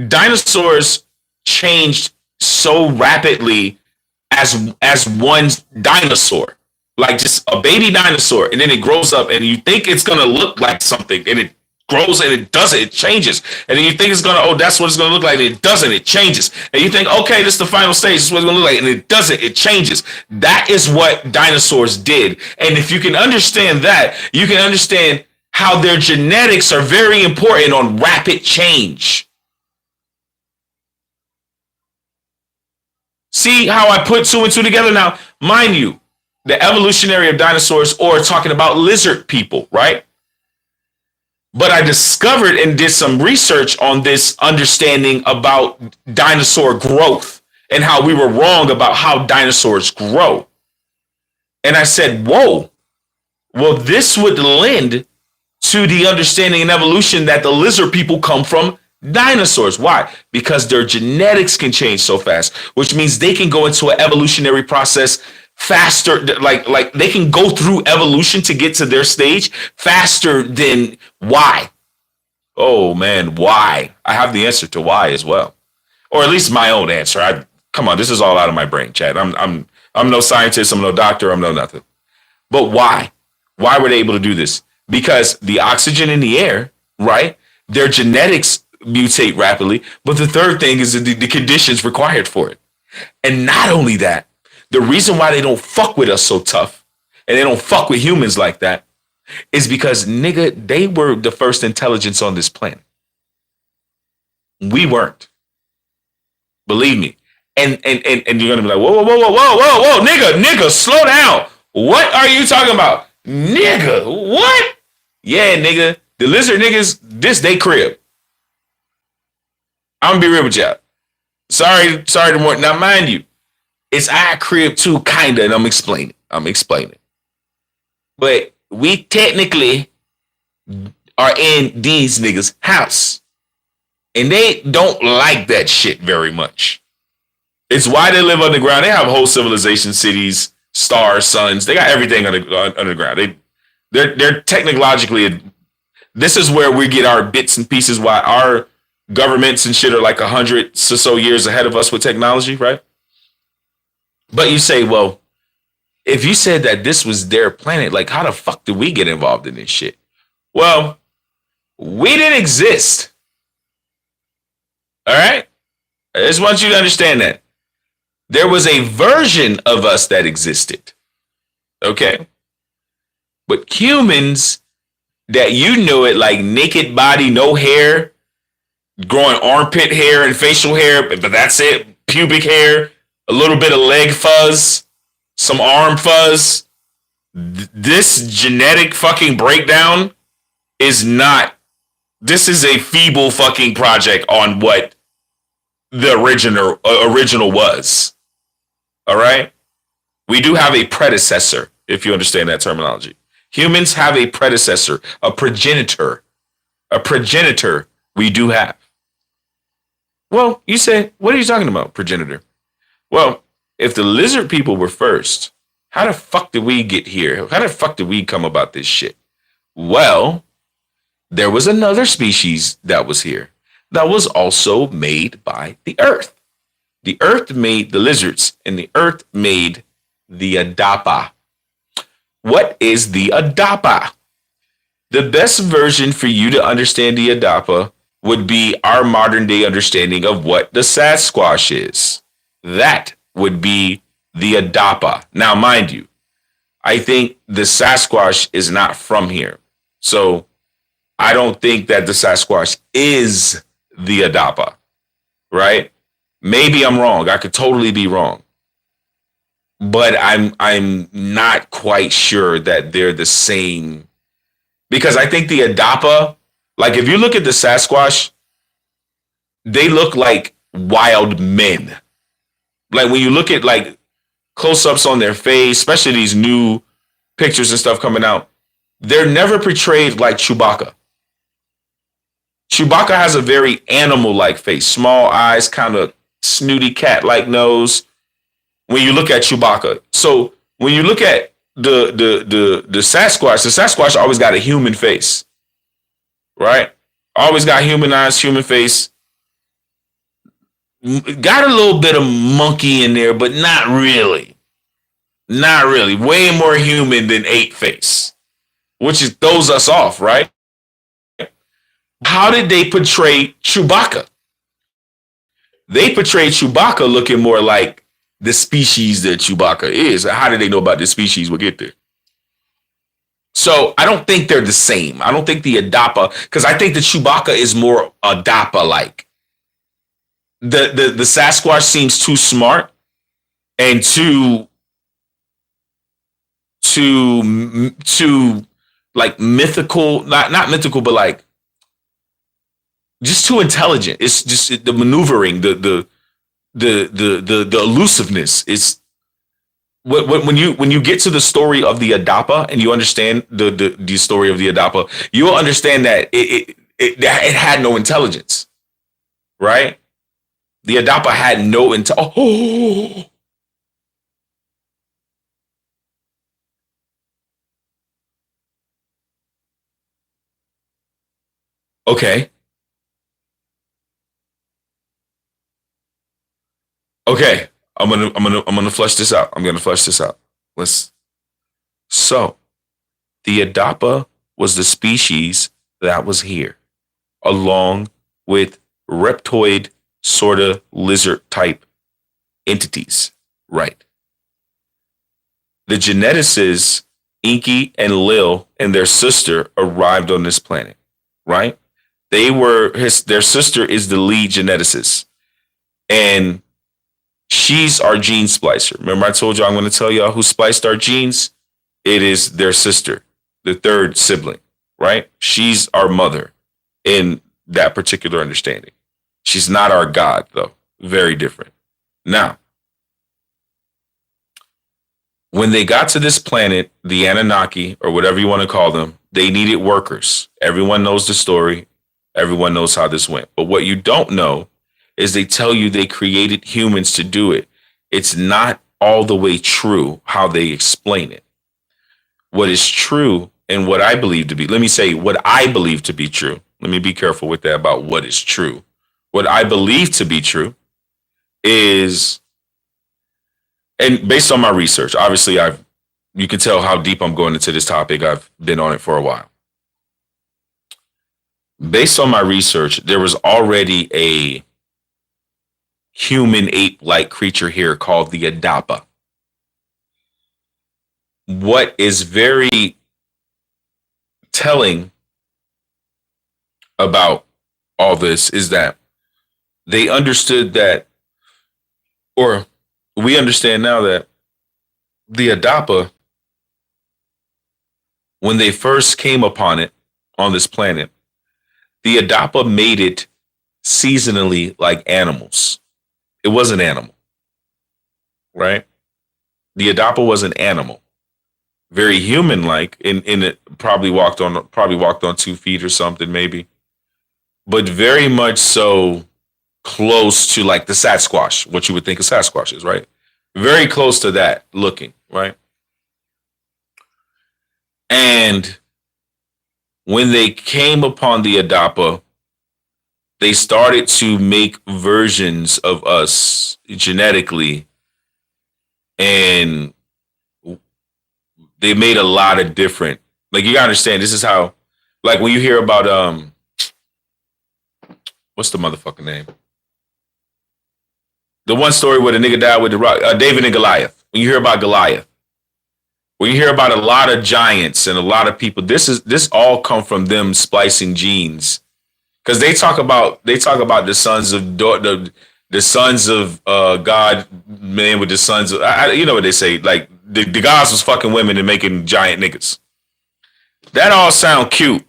Dinosaurs changed so rapidly as one dinosaur, like just a baby dinosaur, and then it grows up and you think it's going to look like something, and it grows and it doesn't, it changes. And then you think it's going to, that's what it's going to look like, and it doesn't, it changes. And you think, okay, this is the final stage, this is what it's going to look like, and it doesn't, it changes. That is what dinosaurs did. And if you can understand that, you can understand how their genetics are very important on rapid change. See how I put 2 and 2 together? Now, mind you, the evolutionary of dinosaurs, or talking about lizard people, right? But I discovered and did some research on this understanding about dinosaur growth and how we were wrong about how dinosaurs grow. And I said, whoa, well, this would lend to the understanding and evolution that the lizard people come from dinosaurs. Why? Because their genetics can change so fast, which means they can go into an evolutionary process faster, like they can go through evolution to get to their stage faster than why. Oh man, why? I have the answer to why as well, or at least my own answer. Come on, this is all out of my brain, Chad. I'm no scientist. I'm no doctor. I'm no nothing. But why? Why were they able to do this? Because the oxygen in the air, right? Their genetics mutate rapidly. But the third thing is the conditions required for it. And not only that, the reason why they don't fuck with us so tough and they don't fuck with humans like that is because, nigga, they were the first intelligence on this planet. We weren't. Believe me. And you're gonna be like, whoa, nigga, slow down. What are you talking about? Nigga, what? Yeah, nigga. The lizard niggas, this they crib. I'm gonna be real with y'all. Sorry to more. Now, mind you, it's our crib too, kinda, and I'm explaining. But we technically are in these niggas' house. And they don't like that shit very much. It's why they live underground. They have whole civilization, cities, stars, suns. They got everything underground. They're technologically. This is where we get our bits and pieces. Why our governments and shit are like 100 or so years ahead of us with technology, right? But you say, well, if you said that this was their planet, like how the fuck did we get involved in this shit? Well, we didn't exist. All right? I just want you to understand that. There was a version of us that existed. Okay? But humans that you knew it, like naked body, no hair, growing armpit hair and facial hair, but that's it. Pubic hair, a little bit of leg fuzz, some arm fuzz. This genetic fucking breakdown is not. This is a feeble fucking project on what the original was. All right? We do have a predecessor, if you understand that terminology. Humans have a predecessor, a progenitor. A progenitor we do have. Well, you say, what are you talking about, progenitor? Well, if the lizard people were first, how the fuck did we get here? How the fuck did we come about this shit? Well, there was another species that was here that was also made by the earth. The earth made the lizards and the earth made the Adapa. What is the Adapa? The best version for you to understand the Adapa would be our modern day understanding of what the Sasquatch is. That would be the Adapa. Now, mind you, I think the Sasquatch is not from here. So I don't think that the Sasquatch is the Adapa, right? Maybe I'm wrong. I could totally be wrong. But I'm not quite sure that they're the same. Because I think the Adapa, like if you look at the Sasquatch, they look like wild men. Like when you look at like close-ups on their face, especially these new pictures and stuff coming out, they're never portrayed like Chewbacca. Chewbacca has a very animal-like face, small eyes, kind of snooty cat-like nose. When you look at Chewbacca, so when you look at the Sasquatch always got a human face, right? Always got human eyes, human face. Got a little bit of monkey in there, but not really. Not really. Way more human than ape face, which is throws us off, right? How did they portray Chewbacca? They portrayed Chewbacca looking more like the species that Chewbacca is. How did they know about this species? We'll get there. So I don't think they're the same. I don't think the Adapa, because I think the Chewbacca is more Adapa-like. The Sasquatch seems too smart and too like mythical, not mythical, but like just too intelligent. It's just the maneuvering, the elusiveness. It's when you get to the story of the Adapa and you understand the story of the Adapa, you'll understand that it had no intelligence, right? The Adapa had no intelligence. Oh. Okay. Okay. I'm gonna flesh this out. So the Adapa was the species that was here, along with reptoid sort of lizard type entities, right? The geneticists, Inky and Lil and their sister arrived on this planet, right? Their sister is the lead geneticist, and she's our gene splicer. Remember I told you I'm going to tell y'all who spliced our genes? It is their sister, the third sibling, right? She's our mother in that particular understanding. She's not our God, though. Very different. Now, when they got to this planet, the Anunnaki, or whatever you want to call them, they needed workers. Everyone knows the story. Everyone knows how this went. But what you don't know is they tell you they created humans to do it. It's not all the way true how they explain it. What is true and what I believe to be, let me say what I believe to be true. Let me be careful with that about what is true. What I believe to be true is, and based on my research, obviously you can tell how deep I'm going into this topic. I've been on it for a while. Based on my research, there was already a human ape-like creature here called the Adapa. What is very telling about all this is that they understood that, or we understand now that the Adapa, when they first came upon it on this planet, the Adapa made it seasonally like animals. It was an animal, right? The Adapa was an animal, very human-like. In it, probably walked on 2 feet or something, maybe, but very much so close to like the Sasquatch, what you would think a Sasquatch is, right? Very close to that looking, right? And when they came upon the Adapa, they started to make versions of us genetically, and they made a lot of different, like, you gotta understand, this is how, like, when you hear about what's the motherfucking name? The one story where the nigga died with the rock, David and Goliath. When you hear about Goliath, when you hear about a lot of giants and a lot of people, this all come from them splicing genes, because they talk about the sons of the sons of God, man, with the sons of, you know what they say, like the gods was fucking women and making giant niggas. That all sound cute,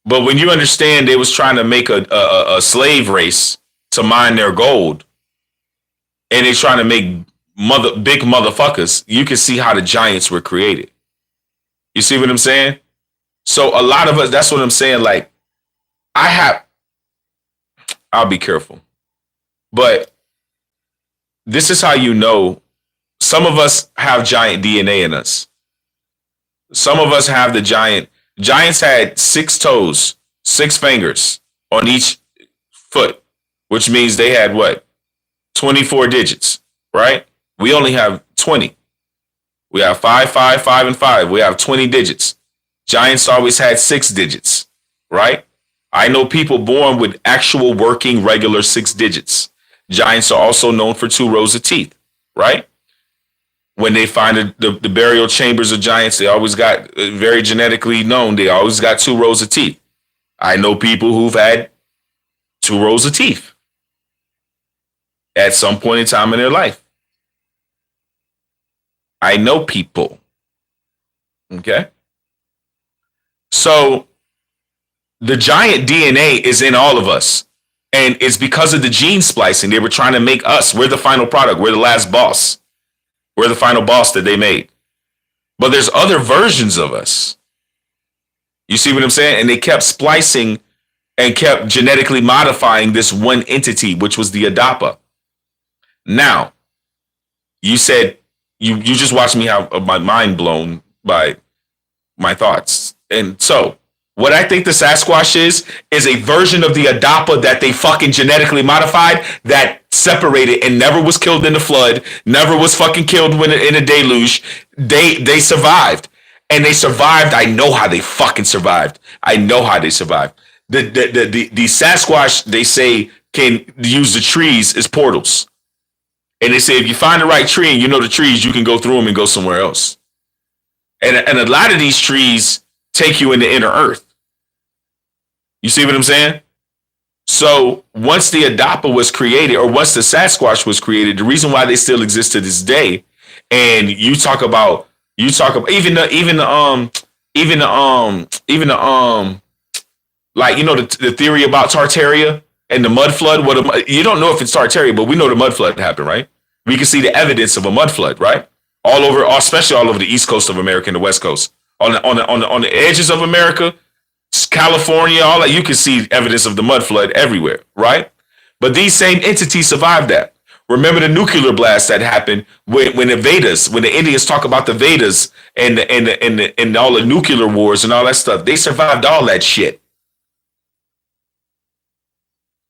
but when you understand they was trying to make a slave race to mine their gold, and they trying to make big motherfuckers, you can see how the giants were created. You see what I'm saying? So a lot of us, that's what I'm saying. Like, I'll be careful, but this is how you know some of us have giant DNA in us. Some of us have giants had 6 toes, 6 fingers on each foot, which means they had what? 24 digits, right? We only have 20. We have 5, 5, 5, and 5. We have 20 digits. Giants always had 6 digits, right? I know people born with actual working regular 6 digits. Giants are also known for 2 rows of teeth, right? When they find the burial chambers of giants, they always got, very genetically known, they always got 2 rows of teeth. I know people who've had 2 rows of teeth at some point in time in their life. I know people. Okay? So the giant DNA is in all of us. And it's because of the gene splicing. They were trying to make us. We're the final product. We're the last boss. We're the final boss that they made. But there's other versions of us. You see what I'm saying? And they kept splicing and kept genetically modifying this one entity, which was the Adapa. Now, you said you just watched me have my mind blown by my thoughts. And so what I think the Sasquatch is a version of the Adapa that they fucking genetically modified, that separated and never was killed in the flood, never was fucking killed in a deluge. They survived. And they survived. I know how they fucking survived. I know how they survived. The Sasquatch, they say, can use the trees as portals. And they say if you find the right tree and you know the trees, you can go through them and go somewhere else. And a lot of these trees take you into inner earth. You see what I'm saying? So once the Adapa was created, or once the Sasquatch was created, the reason why they still exist to this day, and you talk about even the like, you know, the theory about Tartaria and the mud flood. You don't know if it's Tartaria, but we know the mud flood happened, right? We can see the evidence of a mud flood, right? All over, especially all over the east coast of America and the west coast, on the edges of America, California, all that. You can see evidence of the mud flood everywhere, right? But these same entities survived that. Remember the nuclear blast that happened when the Vedas, when the Indians talk about the Vedas and all the nuclear wars and all that stuff. They survived all that shit.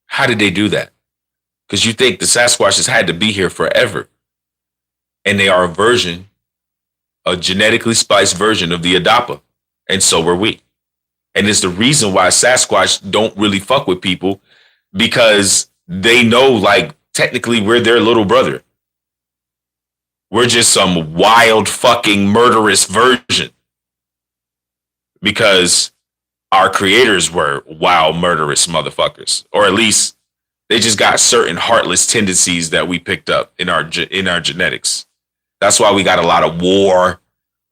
How did they do that? Because you think the Sasquatches had to be here forever. And they are a genetically spiced version of the Adapa. And so were we. And it's the reason why Sasquatch don't really fuck with people, because they know, like, technically we're their little brother. We're just some wild fucking murderous version. Because our creators were wild murderous motherfuckers. Or at least they just got certain heartless tendencies that we picked up in our genetics. That's why we got a lot of war.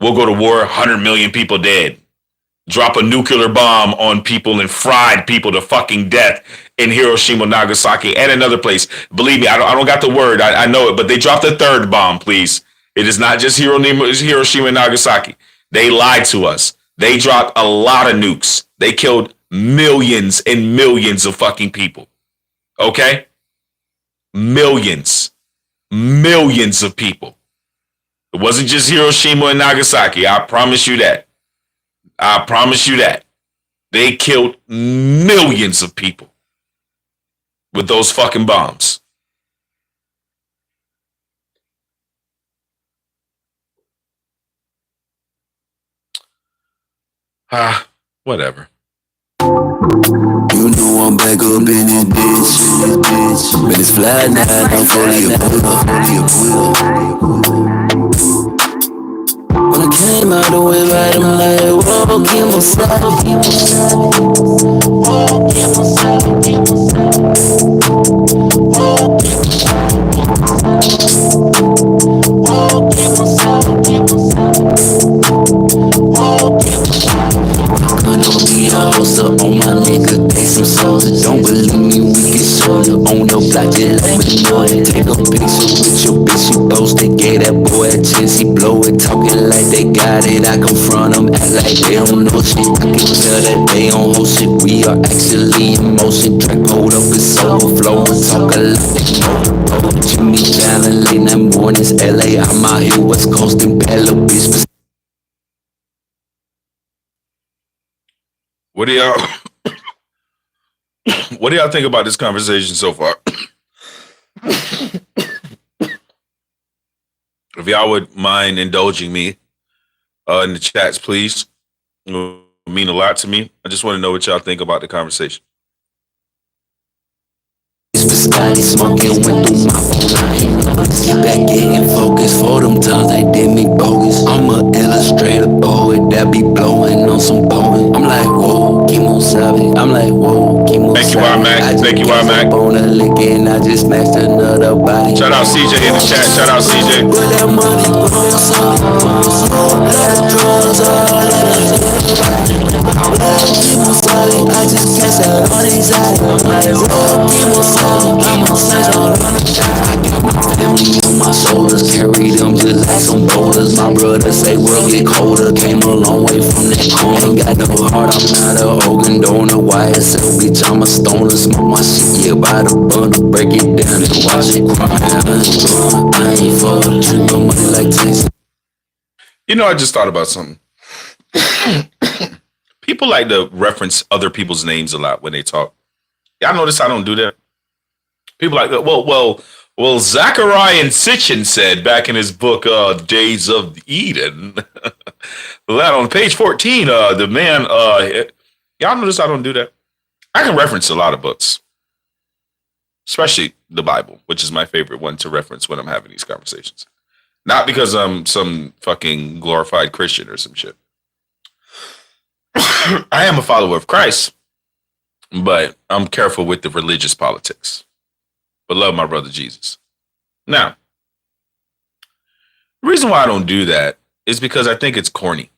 We'll go to war, 100 million people dead. Drop a nuclear bomb on people and fried people to fucking death in Hiroshima, Nagasaki, and another place. Believe me, I don't got the word. I know it, but they dropped the third bomb, please. It is not just Hiroshima and Nagasaki. They lied to us. They dropped a lot of nukes. They killed millions and millions of fucking people. Okay? Millions of people. It wasn't just Hiroshima and Nagasaki. I promise you that. I promise you that. They killed millions of people with those fucking bombs. Whatever. You know I'm back up in this bitch. But it's fly now, I'm fully a When I came out the way right, I'm like, whoa, give myself. So on my nigga, take some sauce. Don't believe me, we get shorter. On the block, just let me know it. Take a picture with your bitch, you posted. Gave that boy a chance, he blow it. Talking like they got it, I confront them. Act like they don't know shit. I can tell that they on whole shit. We are actually in motion. Track hold up, it's overflowing. Talk a lot, they know. Jimmy Fallon, late night mornings, LA. I'm out here, West Coast and Bella, bitch. What do y'all think about this conversation so far? If y'all would mind indulging me in the chats, please. It would mean a lot to me. I just want to know what y'all think about the conversation. Scotty smoking went through my phone. Get back getting focused for them times they did me bogus. I'm a illustrator poet that be blowing on some poem. I'm like, whoa, Kimo Sabe. I'm like, whoa, Kimo Sabe. Thank you, Mac. Thank you, Mac. On a lick and I just smashed another body. Shout out CJ in the chat. Shout out CJ. Put that money grows up. Kimo Sabe. I just catch that on his eye. I'm like, whoa, Kimo Sabe. I got my family on my shoulders, carry them just like some boulders. My brother say world get colder, came a long way from that corner. Ain't got no heart, I'm not a organ donor. YSL, bitch, I'm a stoner. Smoke my shit, yeah, by the bundle. Break it down and watch it cry. I ain't for the drink, no money like Tyson. You know, I just thought about something. People like to reference other people's names a lot when they talk. Y'all notice I don't do that? People like, well, Zachariah Sitchin said back in his book, Days of Eden, that on page 14, the man, y'all notice I don't do that? I can reference a lot of books, especially the Bible, which is my favorite one to reference when I'm having these conversations. Not because I'm some fucking glorified Christian or some shit. I am a follower of Christ, but I'm careful with the religious politics. But love my brother Jesus. Now, the reason why I don't do that is because I think it's corny.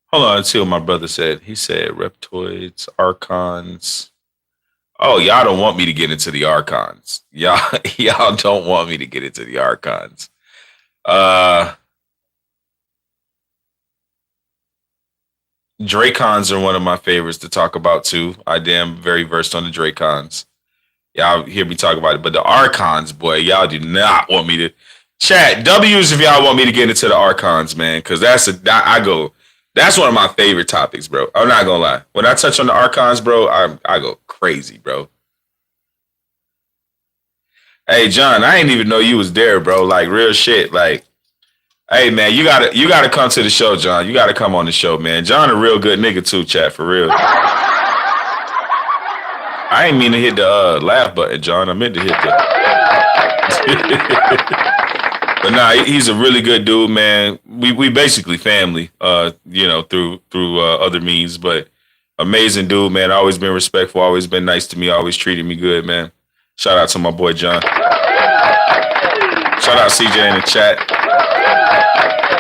Hold on, let's see what my brother said. He said reptoids, archons. Oh, y'all don't want me to get into the archons. Y'all don't want me to get into the archons. Dracons are one of my favorites to talk about too. I damn very versed on the Dracons. Y'all hear me talk about it, but the archons, boy, y'all do not want me to. Chat W's if y'all want me to get into the archons, man, because that's one of my favorite topics, bro. I'm not gonna lie. When I touch on the archons, bro, I go crazy, bro. Hey, John, I didn't even know you was there, bro. Like real shit. Like, hey, man, you gotta come to the show, John. You gotta come on the show, man. John a real good nigga too, chat, for real. I ain't mean to hit the laugh button, John. I meant to hit the. But nah, he's a really good dude, man. We basically family, through other means. But amazing dude, man. Always been respectful. Always been nice to me. Always treated me good, man. Shout out to my boy John. Shout out CJ in the chat.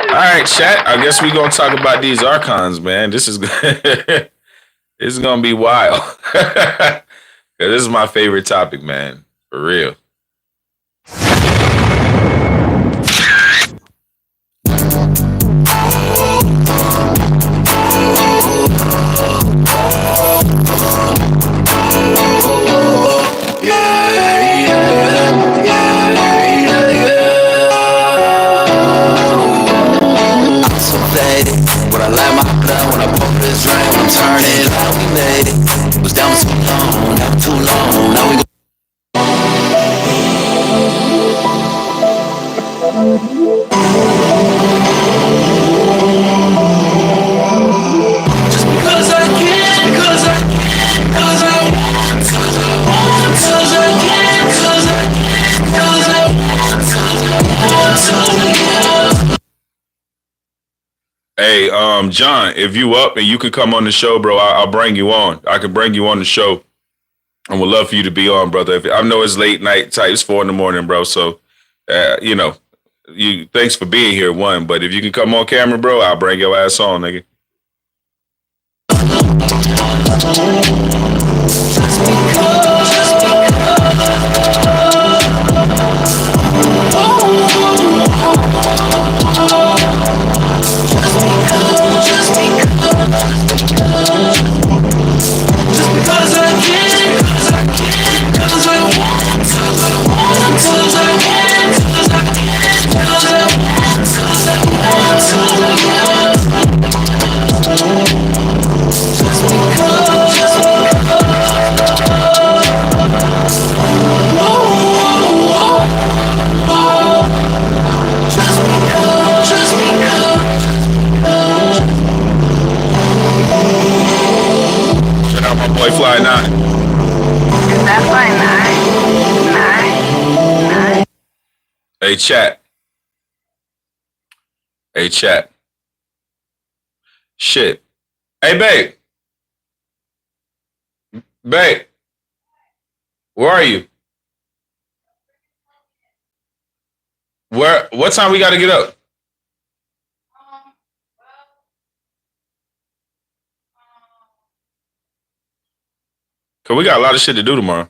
All right, chat. I guess we gonna talk about these archons, man. This is this is gonna be wild. This is my favorite topic, man. For real. When I light my blood, when I pump this drain, when I'm turning out, we made it. Was down too long, down too long. Now we go. Just because I can, because I can, because I want, because I want, because I can, because I can, because I want, because I want. Hey, John, if you up and you can come on the show, bro, I'll bring you on. I can bring you on the show. I would love for you to be on, brother. I know it's late night, type. It's 4 a.m, bro. So, thanks for being here, one. But if you can come on camera, bro, I'll bring your ass on, nigga. Boy, Fly 9. Is that Fly 9? 9? Hey, chat. Hey, chat. Shit. Hey, babe. Babe. Where are you? What time we got to get up? Cause we got a lot of shit to do tomorrow.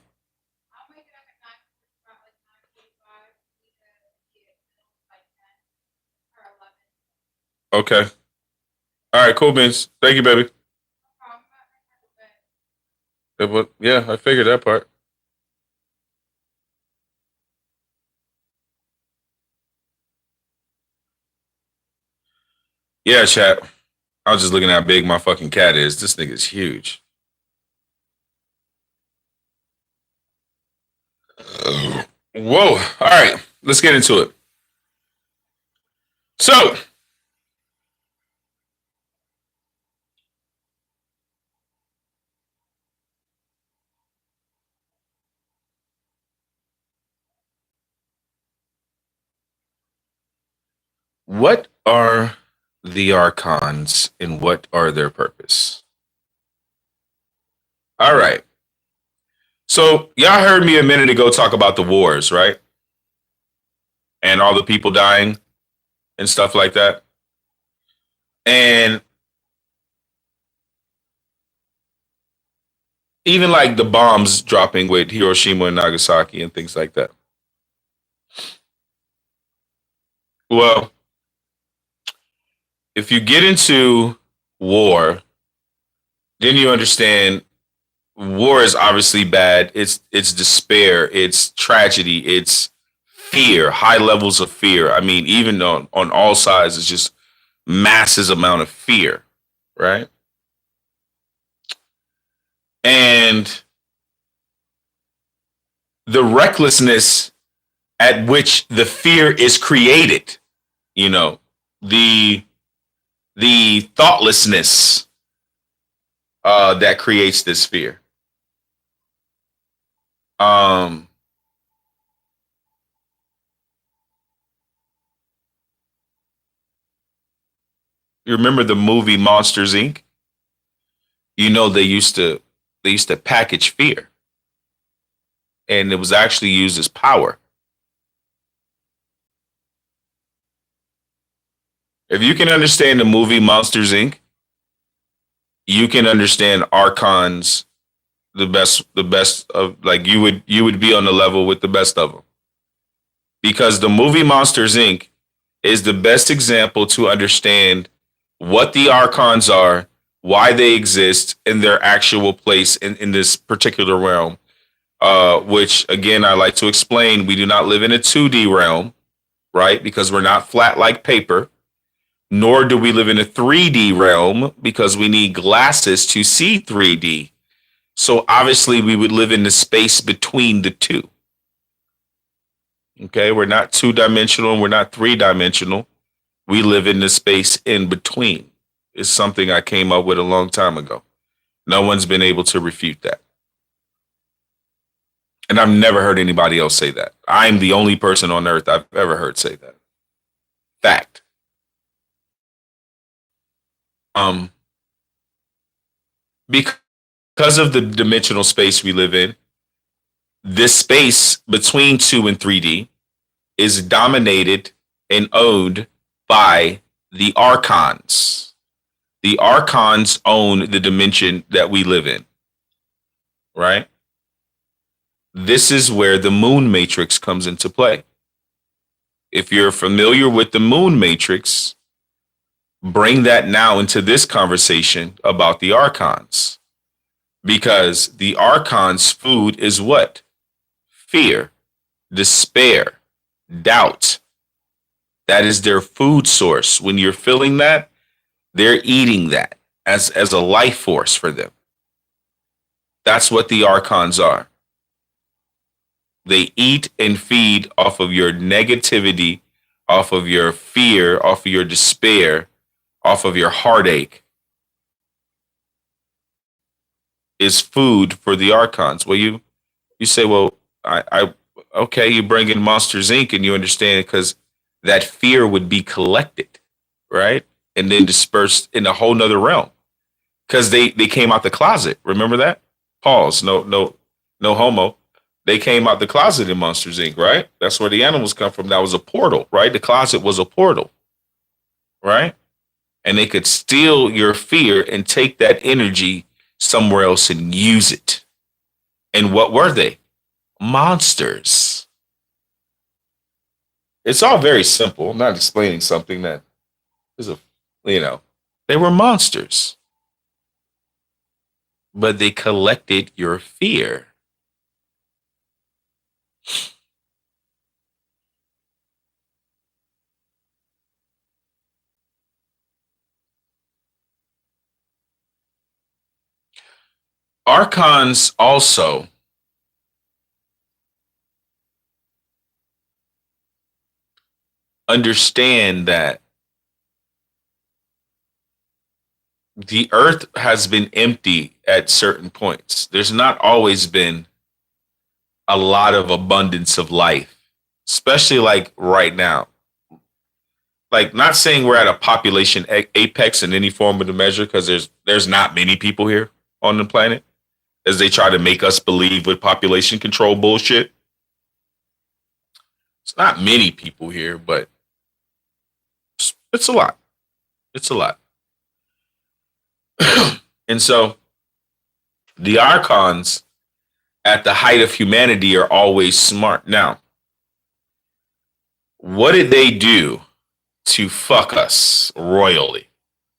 Okay. All right, cool, beans. Thank you, baby. Yeah, I figured that part. Yeah, chat. I was just looking at how big my fucking cat is. This nigga's huge. Whoa. All right. Let's get into it. So, What are the archons and what are their purpose? All right. So y'all heard me a minute ago talk about the wars, right? And all the people dying and stuff like that. And even like the bombs dropping with Hiroshima and Nagasaki and things like that. Well, if you get into war, then you understand war is obviously bad. It's despair, it's tragedy, it's fear, high levels of fear. I mean, even on all sides, it's just massive amount of fear, right? And the recklessness at which the fear is created, you know, the thoughtlessness that creates this fear. You remember the movie Monsters Inc? You know they used to package fear, and it was actually used as power. If you can understand the movie Monsters Inc, you can understand archons the best of, like, you would be on the level with the best of them, because the movie Monsters Inc is the best example to understand what the archons are, why they exist, and their actual place in this particular realm. Which again, I like to explain, we do not live in a 2D realm, right? Because we're not flat like paper. Nor do we live in a 3D realm because we need glasses to see 3D. So obviously we would live in the space between the two. Okay, we're not 2-dimensional, we're not 3-dimensional. We live in the space in between. It's something I came up with a long time ago. No one's been able to refute that. And I've never heard anybody else say that. I'm the only person on earth I've ever heard say that. Fact. Because of the dimensional space we live in, this space between 2 and 3D is dominated and owned by the archons. The archons own the dimension that we live in, right? This is where the moon matrix comes into play. If you're familiar with the moon matrix, bring that now into this conversation about the archons. Because the archons' food is what? Fear, despair, doubt. That is their food source. When you're feeling that, they're eating that as a life force for them. That's what the archons are. They eat and feed off of your negativity, off of your fear, off of your despair, off of your heartache. Is food for the archons. Well, you say, well, I okay, you bring in Monsters Inc. and you understand, because that fear would be collected, right? And then dispersed in a whole nother realm. Because they came out the closet. Remember that? Pause. No homo. They came out the closet in Monsters Inc., right? That's where the animals come from. That was a portal, right? The closet was a portal, right? And they could steal your fear and take that energy somewhere else and use it. And what were they? Monsters. It's all very simple. I'm not explaining something that is they were monsters. But they collected your fear. Archons also understand that the earth has been empty at certain points. There's not always been a lot of abundance of life, especially like right now. like not saying we're at a population apex in any form of the measure, because there's not many people here on the planet, as they try to make us believe with population control bullshit. It's not many people here, but it's a lot. It's a lot. And so the archons at the height of humanity are always smart. Now, what did they do to fuck us royally?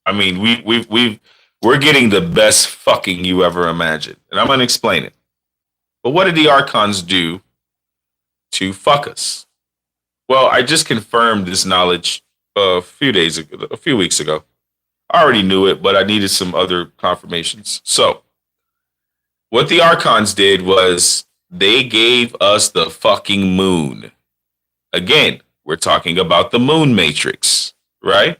I mean, we're getting the best fucking you ever imagined, and I'm gonna explain it. But what did the archons do to fuck us? Well, I just confirmed this knowledge a few weeks ago. I already knew it, but I needed some other confirmations. So, what the archons did was they gave us the fucking moon. Again, we're talking about the moon matrix, right?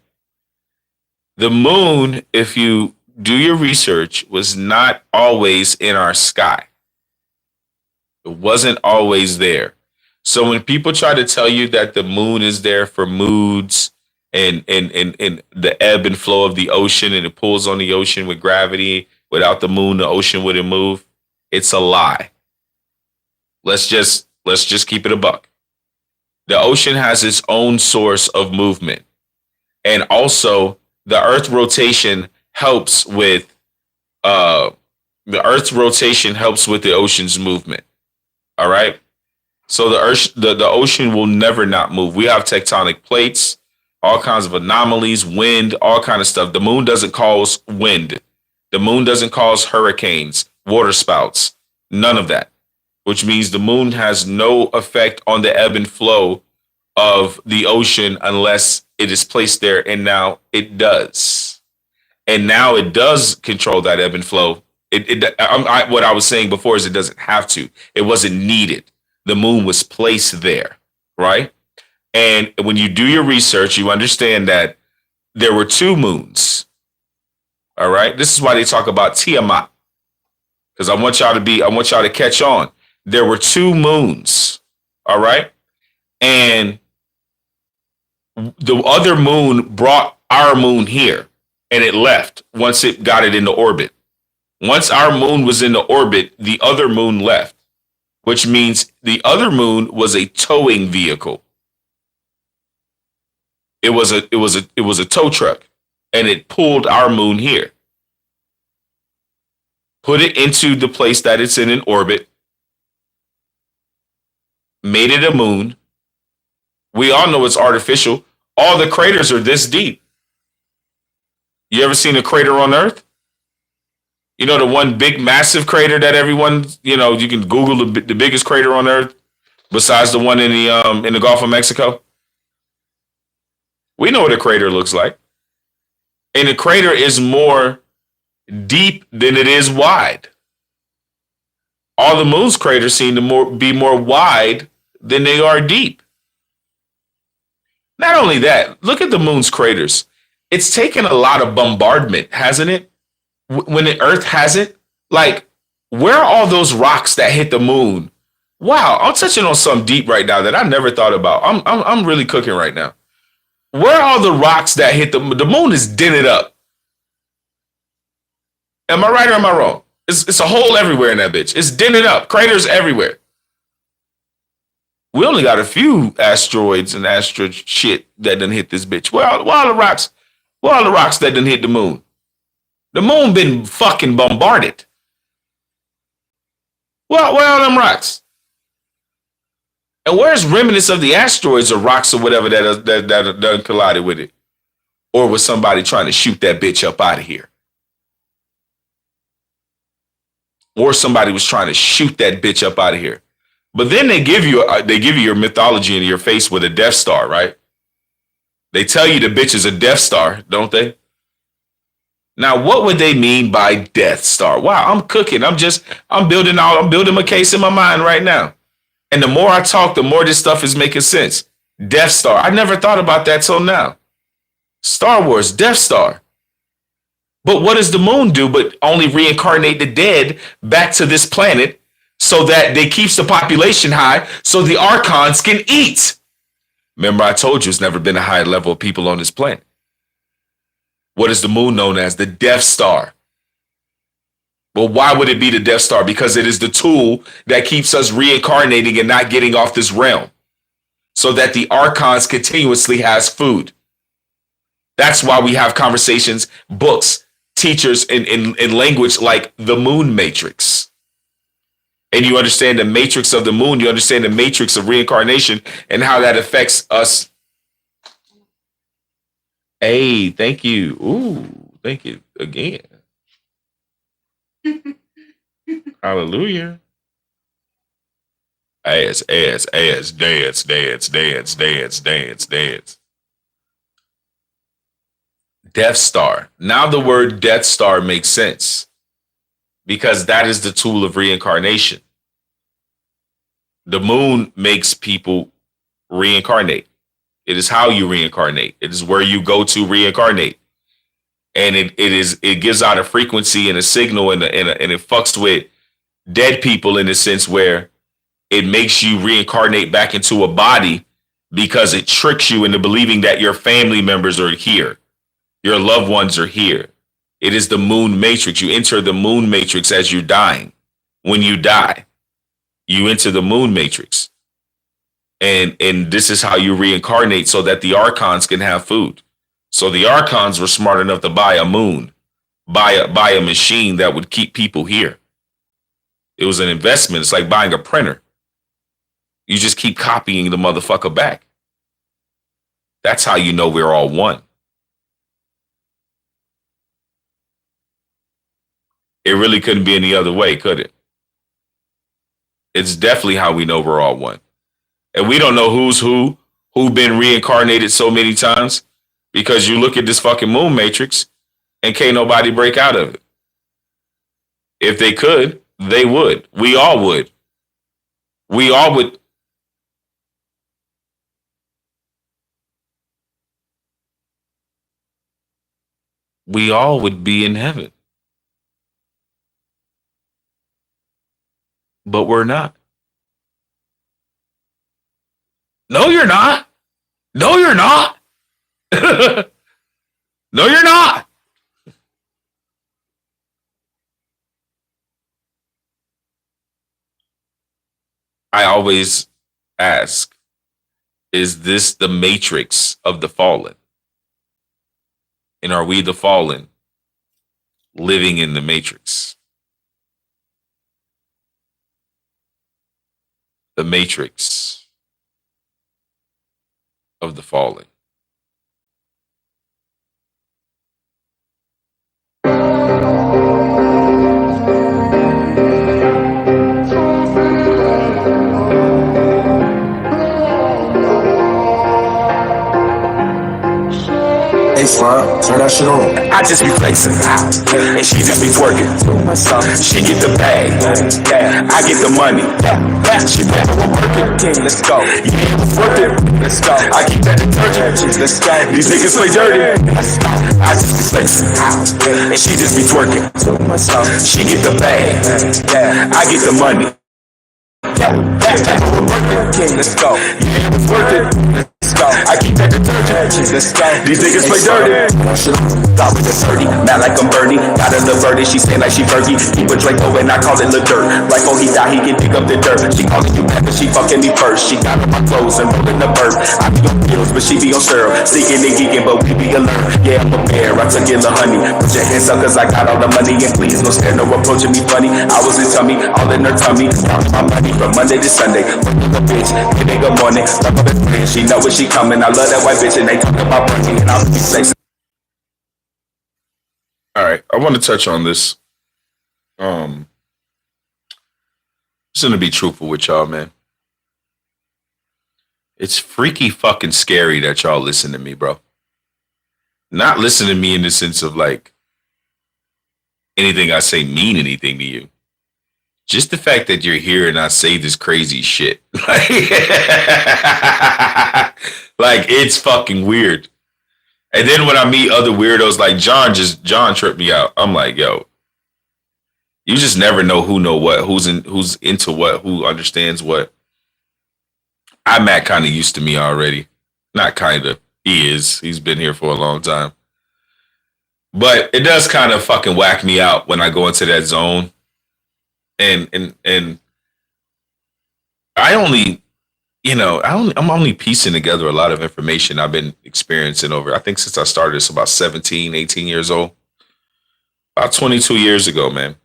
The moon, if you do your research, was not always in our sky. It wasn't always there. So when people try to tell you that the moon is there for moods and the ebb and flow of the ocean, and it pulls on the ocean with gravity, without the moon, the ocean wouldn't move, it's a lie. Let's just keep it a buck. The ocean has its own source of movement. And also the Earth rotation helps with the ocean's movement. All right. So the ocean will never not move. We have tectonic plates, all kinds of anomalies, wind, all kind of stuff. The moon doesn't cause wind. The moon doesn't cause hurricanes, water spouts, none of that, which means the moon has no effect on the ebb and flow of the ocean unless it is placed there. And now it does. And now it does control that ebb and flow. What I was saying before is it doesn't have to. It wasn't needed. The moon was placed there, right? And when you do your research, you understand that there were two moons. All right. This is why they talk about Tiamat. Because I want y'all to catch on. There were two moons. All right. And the other moon brought our moon here, and it left once it got it into orbit. Once our moon was in the orbit, the other moon left, which means the other moon was a towing vehicle. It was a tow truck, and it pulled our moon here, put it into the place that it's in orbit, made it a moon. We all know it's artificial. All the craters are this deep. You ever seen a crater on Earth? You know, the one big, massive crater that everyone, you can Google the biggest crater on Earth besides the one in the Gulf of Mexico. We know what a crater looks like. And a crater is more deep than it is wide. All the moon's craters seem to be more wide than they are deep. Not only that, look at the moon's craters. It's taken a lot of bombardment, hasn't it? When the Earth hasn't, like, where are all those rocks that hit the moon? Wow, I'm touching on something deep right now that I never thought about. I'm really cooking right now. Where are all the rocks that hit the moon? Is dented up. Am I right or am I wrong? It's a hole everywhere in that bitch. It's dented up. Craters everywhere. We only got a few asteroids and asteroid shit that done hit this bitch. Where are all the rocks? Where are all the rocks that done hit the moon? The moon been fucking bombarded. Where are them rocks? And where's remnants of the asteroids or rocks or whatever that done collided with it? Or was somebody trying to shoot that bitch up out of here? Or somebody was trying to shoot that bitch up out of here. But then they give you your mythology in your face with a Death Star, right? They tell you the bitch is a Death Star, don't they? Now, what would they mean by Death Star? Wow, I'm cooking. I'm building my case in my mind right now. And the more I talk, the more this stuff is making sense. Death Star. I never thought about that till now. Star Wars, Death Star. But what does the moon do but only reincarnate the dead back to this planet so that they keeps the population high so the archons can eat? Remember, I told you it's never been a high level of people on this planet. What is the moon known as? The Death Star. Well, why would it be the Death Star? Because it is the tool that keeps us reincarnating and not getting off this realm, so that the Archons continuously has food. That's why we have conversations, books, teachers in language like the moon matrix. And you understand the matrix of the moon, you understand the matrix of reincarnation and how that affects us. Hey, thank you. Ooh, thank you again. Hallelujah. Ass, dance, dance, dance, dance. Death Star. Now the word Death Star makes sense because that is the tool of reincarnation. The moon makes people reincarnate. It is how you reincarnate. It is where you go to reincarnate. And it gives out a frequency and a signal and it fucks with dead people in a sense where it makes you reincarnate back into a body because it tricks you into believing that your family members are here. Your loved ones are here. It is the moon matrix. You enter the moon matrix as you're dying. When you die, you enter the moon matrix. And this is how you reincarnate so that the Archons can have food. So the Archons were smart enough to buy a moon, buy a machine that would keep people here. It was an investment. It's like buying a printer. You just keep copying the motherfucker back. That's how you know we're all one. It really couldn't be any other way, could it? It's definitely how we know we're all one. And we don't know who's who been reincarnated so many times because you look at this fucking moon matrix and can't nobody break out of it. If they could, they would. We all would. We all would. We all would be in heaven. But we're not. No, you're not. No, you're not. No, you're not. I always ask, is this the matrix of the fallen? And are we the fallen living in the matrix? The matrix of the fallen. Hey, Slime, turn that shit on. I just be flexing, and she just be twerking. She get the bag, I get the money. She better working. Let's go. Yeah, it's worth it. Let's go. I keep that detergent. Let's go. These niggas play dirty. I just be flexing, and she just be twerking. She get the bag, I get the money. Let's go. Yeah, it's worth it. Let's go. I keep that detergent. Let's go. These niggas play dirty. Thought with the 30, mad like I'm Bernie. Got a little birdie, she saying like she Fergie. Keep a Draco and I call it Lil Dirt. Right before he die, he can pick up the dirt. She calling you back, but she fucking me first. She got on my clothes and rolling the bird. I be on pills, but she be on syrup. Seeking and geeking, but we be alert. Yeah, I'm a bear, I took it, little honey. Put your hands up, cause I got all the money. And please, no stare, no approaching me funny. I was in tummy, all in her tummy. Counting my money from Monday to Sunday. Fuck with the bitch, give me good morning. Fuck with the friend, she know when she coming. I love that white bitch and they talk about money. And I'll be sexy. All right, I want to touch on this. Just gonna be truthful with y'all, man. It's freaky fucking scary that y'all listen to me, bro. Not listen to me in the sense of like anything I say mean anything to you. Just the fact that you're here and I say this crazy shit. Like it's fucking weird. And then when I meet other weirdos like John tripped me out. I'm like, yo, you just never know who know what, who's into what, who understands what. I'm Matt kind of used to me already. Not kind of. He is. He's been here for a long time. But it does kind of fucking whack me out when I go into that zone. And I'm only piecing together a lot of information I've been experiencing over, I think since I started this about 17, 18 years old. About 22 years ago, man.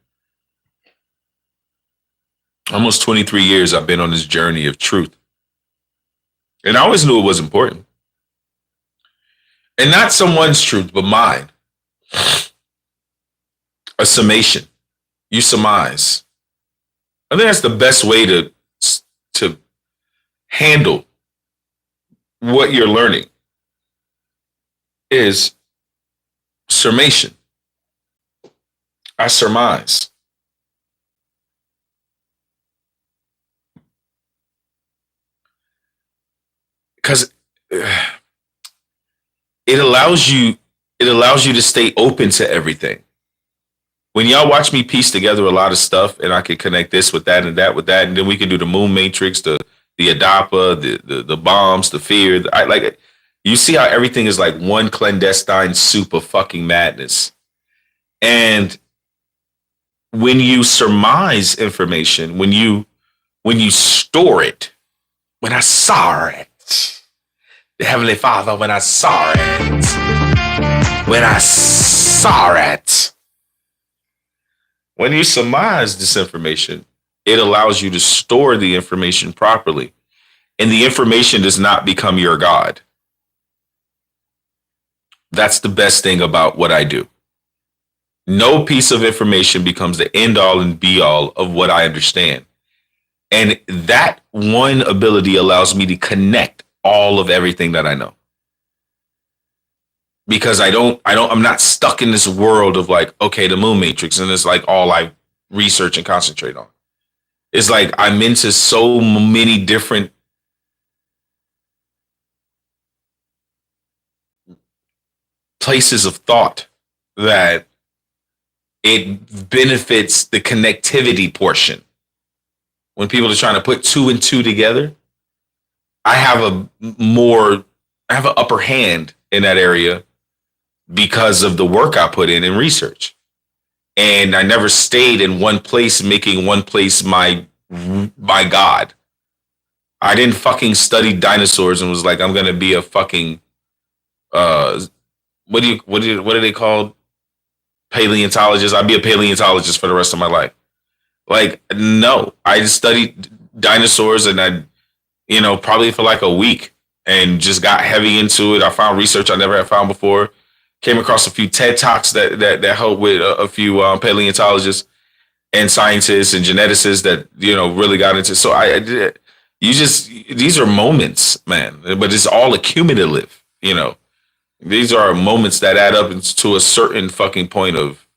Almost 23 years I've been on this journey of truth. And I always knew it was important. And not someone's truth, but mine. A summation. You surmise. I think that's the best way to handle what you're learning is summation. I surmise. Because it allows you to stay open to everything. When y'all watch me piece together a lot of stuff and I can connect this with that and that with that, and then we can do the moon matrix, the Adapa, the bombs, the fear. You see how everything is like one clandestine soup of fucking madness. And when you surmise information, when you store it, when I saw it, the Heavenly Father, when I saw it, when you surmise this information, it allows you to store the information properly. And the information does not become your God. That's the best thing about what I do. No piece of information becomes the end all and be all of what I understand. And that one ability allows me to connect all of everything that I know. Because I'm not stuck in this world of like, okay, the moon matrix, and it's like all I research and concentrate on. It's like I'm into so many different places of thought that it benefits the connectivity portion. When people are trying to put two and two together, I have an upper hand in that area because of the work I put in research. And I never stayed in one place, making one place my God. I didn't fucking study dinosaurs and was like, I'm gonna be a fucking what are they called? Paleontologist. I'd be a paleontologist for the rest of my life. Like, no, I just studied dinosaurs and I, probably for like a week and just got heavy into it. I found research I never had found before. Came across a few TED Talks that helped with a few paleontologists and scientists and geneticists that, really got into. So these are moments, man, but it's all accumulative, These are moments that add up to a certain fucking point of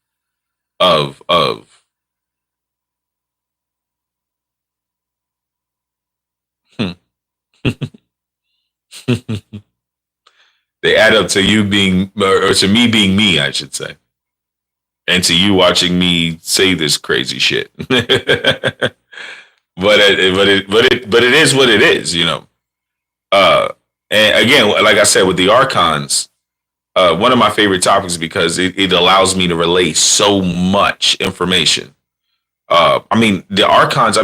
they add up to you being, or to me being me, I should say, and to you watching me say this crazy shit. but it is what it is, And again, like I said, with the archons, one of my favorite topics because it allows me to relay so much information. The archons.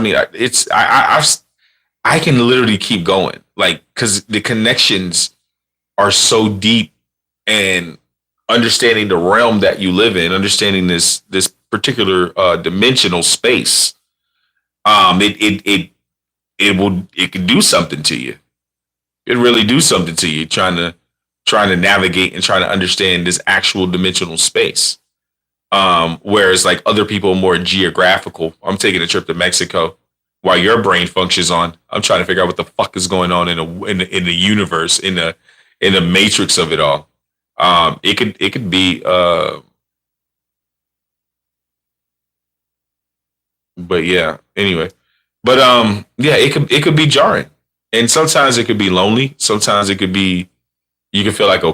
I can literally keep going, like, because the connections are so deep, and understanding the realm that you live in, understanding this particular dimensional space, it can do something to you. It really do something to you trying to navigate and trying to understand this actual dimensional space. Whereas like other people are more geographical. I'm taking a trip to Mexico while your brain functions on. I'm trying to figure out what the fuck is going on in the universe, in the matrix of it all. It could be but yeah, anyway. But yeah, it could be jarring. And sometimes it could be lonely. Sometimes it could be, you can feel like a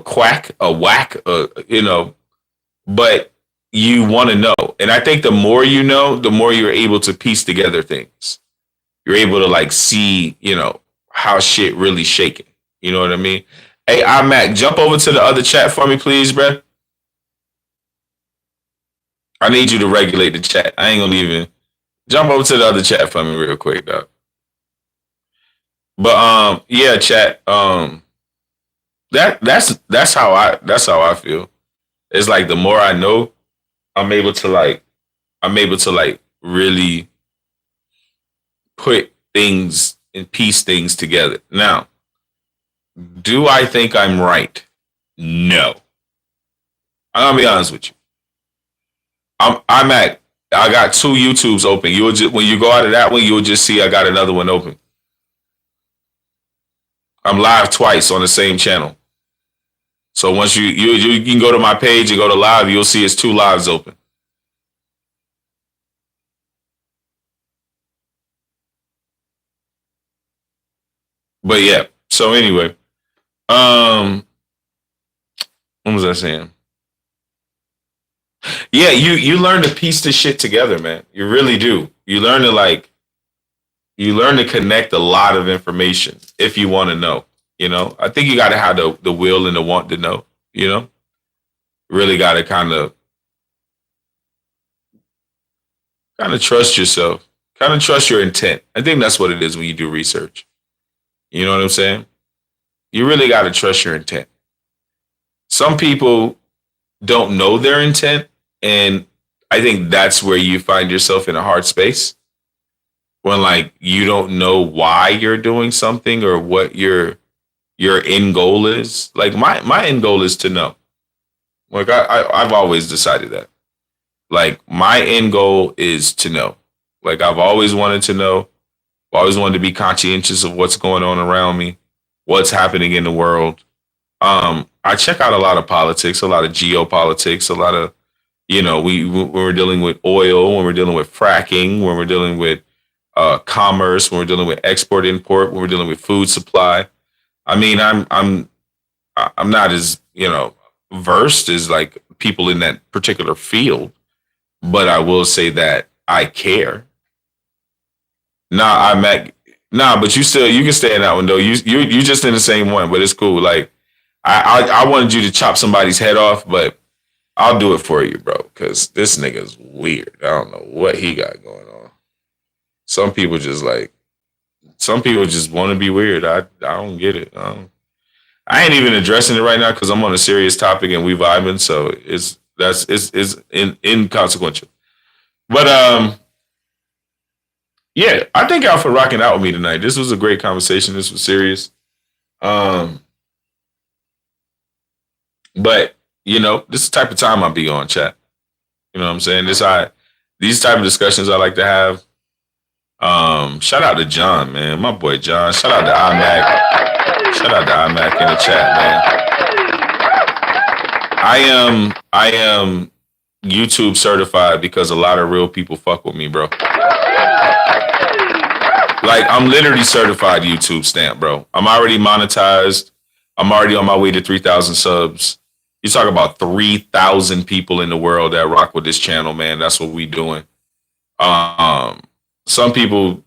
whack, but you want to know. And I think the more you know, the more you're able to piece together things. You're able to like see, how shit really shaking. You know what I mean? Hey, iMac, jump over to the other chat for me, please, bro. I need you to regulate the chat. I ain't gonna even jump over to the other chat for me real quick, dog. But yeah, chat. That's how I feel. It's like the more I know, I'm able to like really put things and piece things together. Now, do I think I'm right? No. I'm gonna be honest with you. I got two YouTubes open. You'll just when you go out of that one, you'll just see I got another one open. I'm live twice on the same channel. So once you can go to my page and go to live, you'll see it's two lives open. But yeah. So anyway, what was I saying? Yeah, you learn to piece this shit together, man. You really do. You learn to connect a lot of information if you want to know. You know, I think you got to have the will and the want to know. You know, really got to kind of trust yourself, kind of trust your intent. I think that's what it is when you do research. You know what I'm saying? You really got to trust your intent. Some people don't know their intent, and I think that's where you find yourself in a hard space when like you don't know why you're doing something or what your end goal is. Like my end goal is to know. Like I've always decided that. Like my end goal is to know. Like I've always wanted to know. I've always wanted to be conscientious of what's going on around me, what's happening in the world. I check out a lot of politics, a lot of geopolitics, a lot of, you know, when we're dealing with oil, when we're dealing with fracking, when we're dealing with commerce, when we're dealing with export import, when we're dealing with food supply. I mean, I'm not as, you know, versed as like people in that particular field, but I will say that I care. But you can stay in that one though. You just in the same one, but it's cool. Like I wanted you to chop somebody's head off, but I'll do it for you, bro, because this nigga's weird. I don't know what he got going on. Some people just want to be weird. I don't get it. I ain't even addressing it right now because I'm on a serious topic and we vibing, so it's inconsequential. But yeah, I thank y'all for rocking out with me tonight. This was a great conversation. This was serious. But you know, this is the type of time I'll be on, chat. You know what I'm saying? These type of discussions I like to have. Shout out to John, man. My boy John. Shout out to iMac. Shout out to iMac in the chat, man. I am YouTube certified because a lot of real people fuck with me, bro. Like I'm literally certified YouTube stamp, bro. I'm already monetized. I'm already on my way to 3,000 subs. You talk about 3,000 people in the world that rock with this channel, man. That's what we doing. Some people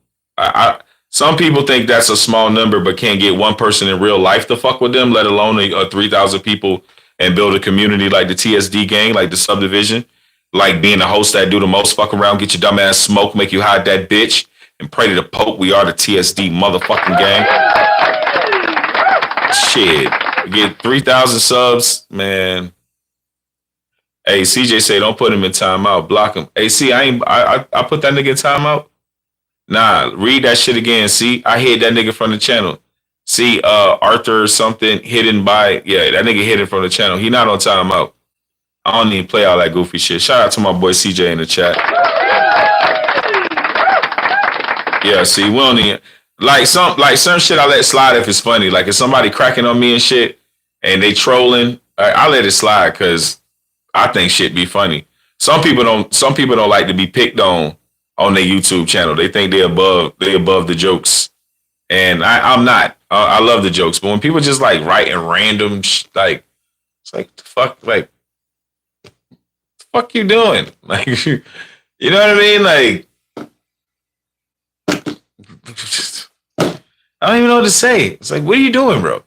think that's a small number, but can't get one person in real life to fuck with them, let alone 3,000 people and build a community like the TSD gang, like the SubDivision, like being the host that do the most, fuck around, get your dumb ass smoke, make you hide that bitch, and pray to the Pope. We are the TSD motherfucking gang. Shit, get 3,000 subs, man. Hey, CJ say don't put him in timeout, block him. Hey, see, I put that nigga in timeout. Nah, read that shit again. See, I hid that nigga from the channel. See, Arthur or something hidden by, yeah, that nigga hidden from the channel. He not on timeout. I don't even play all that goofy shit. Shout out to my boy CJ in the chat. Yeah, see, we don't even like some shit I let slide if it's funny. Like if somebody cracking on me and shit and they trolling, I let it slide because I think shit be funny. Some people don't like to be picked on their YouTube channel. They think they above the jokes. And I'm not. I love the jokes. But when people just like writing random like it's like the fuck, like the fuck you doing? Like you know what I mean? Like I don't even know what to say. It's like, what are you doing, bro?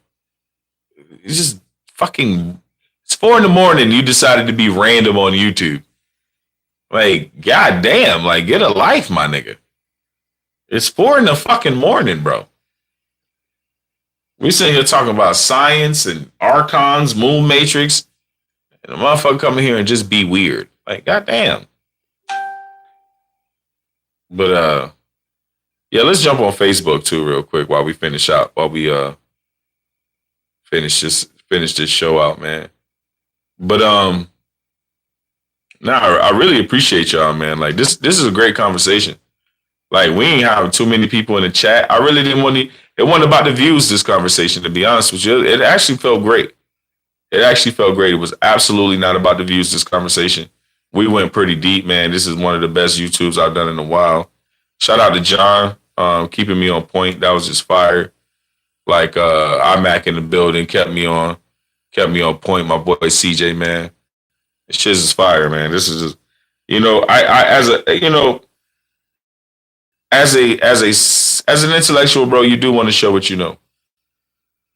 it's just fucking. It's 4 a.m. You decided to be random on YouTube. Like, goddamn, like get a life, my nigga. It's 4 a.m, bro. We sitting here talking about science and archons, moon matrix, and a motherfucker coming here and just be weird. Like, goddamn. But yeah, let's jump on Facebook too, real quick, while we finish out, while we finish this show out, man. But I really appreciate y'all, man. Like this is a great conversation. Like we ain't having too many people in the chat. I really didn't want to. It wasn't about the views. This conversation, to be honest with you, it actually felt great. It actually felt great. It was absolutely not about the views. This conversation, we went pretty deep, man. This is one of the best YouTubes I've done in a while. Shout out to John, keeping me on point. That was just fire. Like iMac in the building kept me on point. My boy CJ, man, this shit is fire, man. This is just, as an intellectual, bro, you do want to show what you know.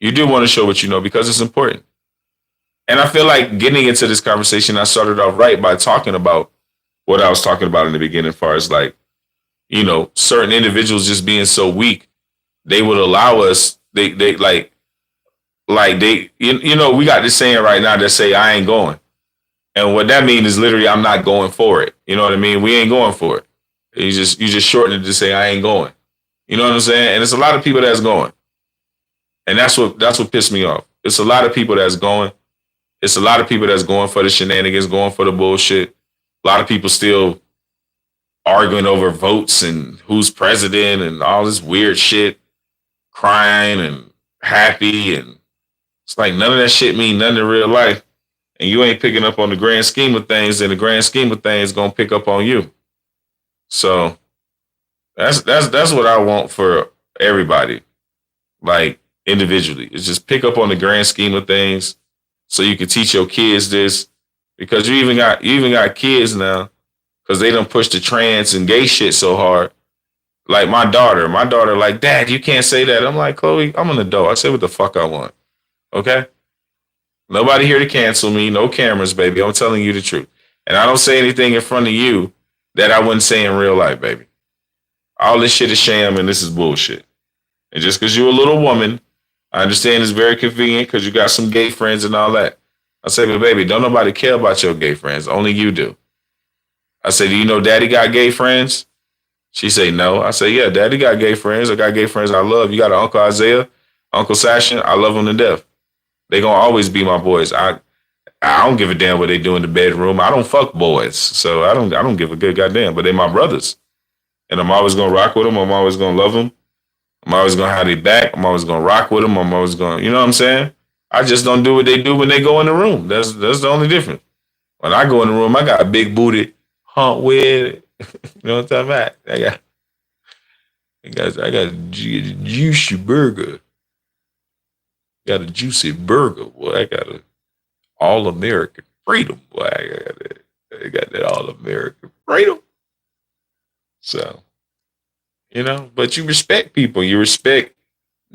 You do want to show what you know because it's important. And I feel like getting into this conversation, I started off right by talking about what I was talking about in the beginning, as far as like, certain individuals just being so weak, they would allow us. We got this saying right now that say I ain't going, and what that means is literally I'm not going for it. You know what I mean? We ain't going for it. You just shorten it to say I ain't going. You know what I'm saying? And it's a lot of people that's going, and that's what pissed me off. It's a lot of people that's going. It's a lot of people that's going for the shenanigans, going for the bullshit. A lot of people still arguing over votes and who's president and all this weird shit, crying and happy, and it's like none of that shit mean nothing in real life. And you ain't picking up on the grand scheme of things, and the grand scheme of things gonna pick up on you. So that's what I want for everybody, like individually. It's just pick up on the grand scheme of things, so you can teach your kids this, because you even got kids now, because they done push the trans and gay shit so hard. Like my daughter, like, Dad, you can't say that. I'm like, Chloe, I'm an adult. I say what the fuck I want. Okay? Nobody here to cancel me. No cameras, baby. I'm telling you the truth. And I don't say anything in front of you that I wouldn't say in real life, baby. All this shit is sham and this is bullshit. And just because you're a little woman, I understand it's very convenient because you got some gay friends and all that. I say, but baby, don't nobody care about your gay friends. Only you do. I say, do you know Daddy got gay friends? She say, no. I say, yeah, Daddy got gay friends. I got gay friends I love. You got an Uncle Isaiah, Uncle Sasha. I love them to death. They gonna always be my boys. I don't give a damn what they do in the bedroom. I don't fuck boys, so I don't give a good goddamn. But they my brothers, and I'm always gonna rock with them. I'm always gonna love them. I'm always gonna have their back. I'm always gonna rock with them. I'm always gonna, you know what I'm saying? I just don't do what they do when they go in the room. That's the only difference. When I go in the room, I got a big booty hump with. You know what I'm talking about? I got a juicy burger. Got a juicy burger, boy. I got a all-American freedom, boy. I got that all-American freedom. So, but you respect people. You respect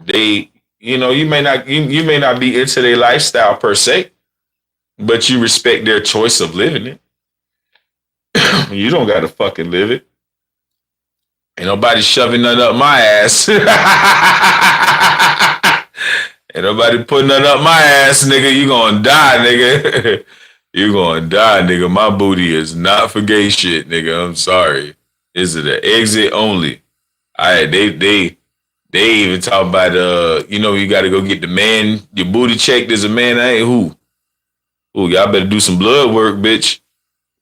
you may not be into their lifestyle per se, but you respect their choice of living it. You don't got to fucking live it. Ain't nobody shoving nothing up my ass. Ain't nobody putting nothing up my ass, nigga. You gonna die, nigga. You gonna die, nigga. My booty is not for gay shit, nigga. I'm sorry. Is it an exit only? They even talk about you gotta go get the man, your booty checked as a man. I ain't who. Ooh, y'all better do some blood work, bitch.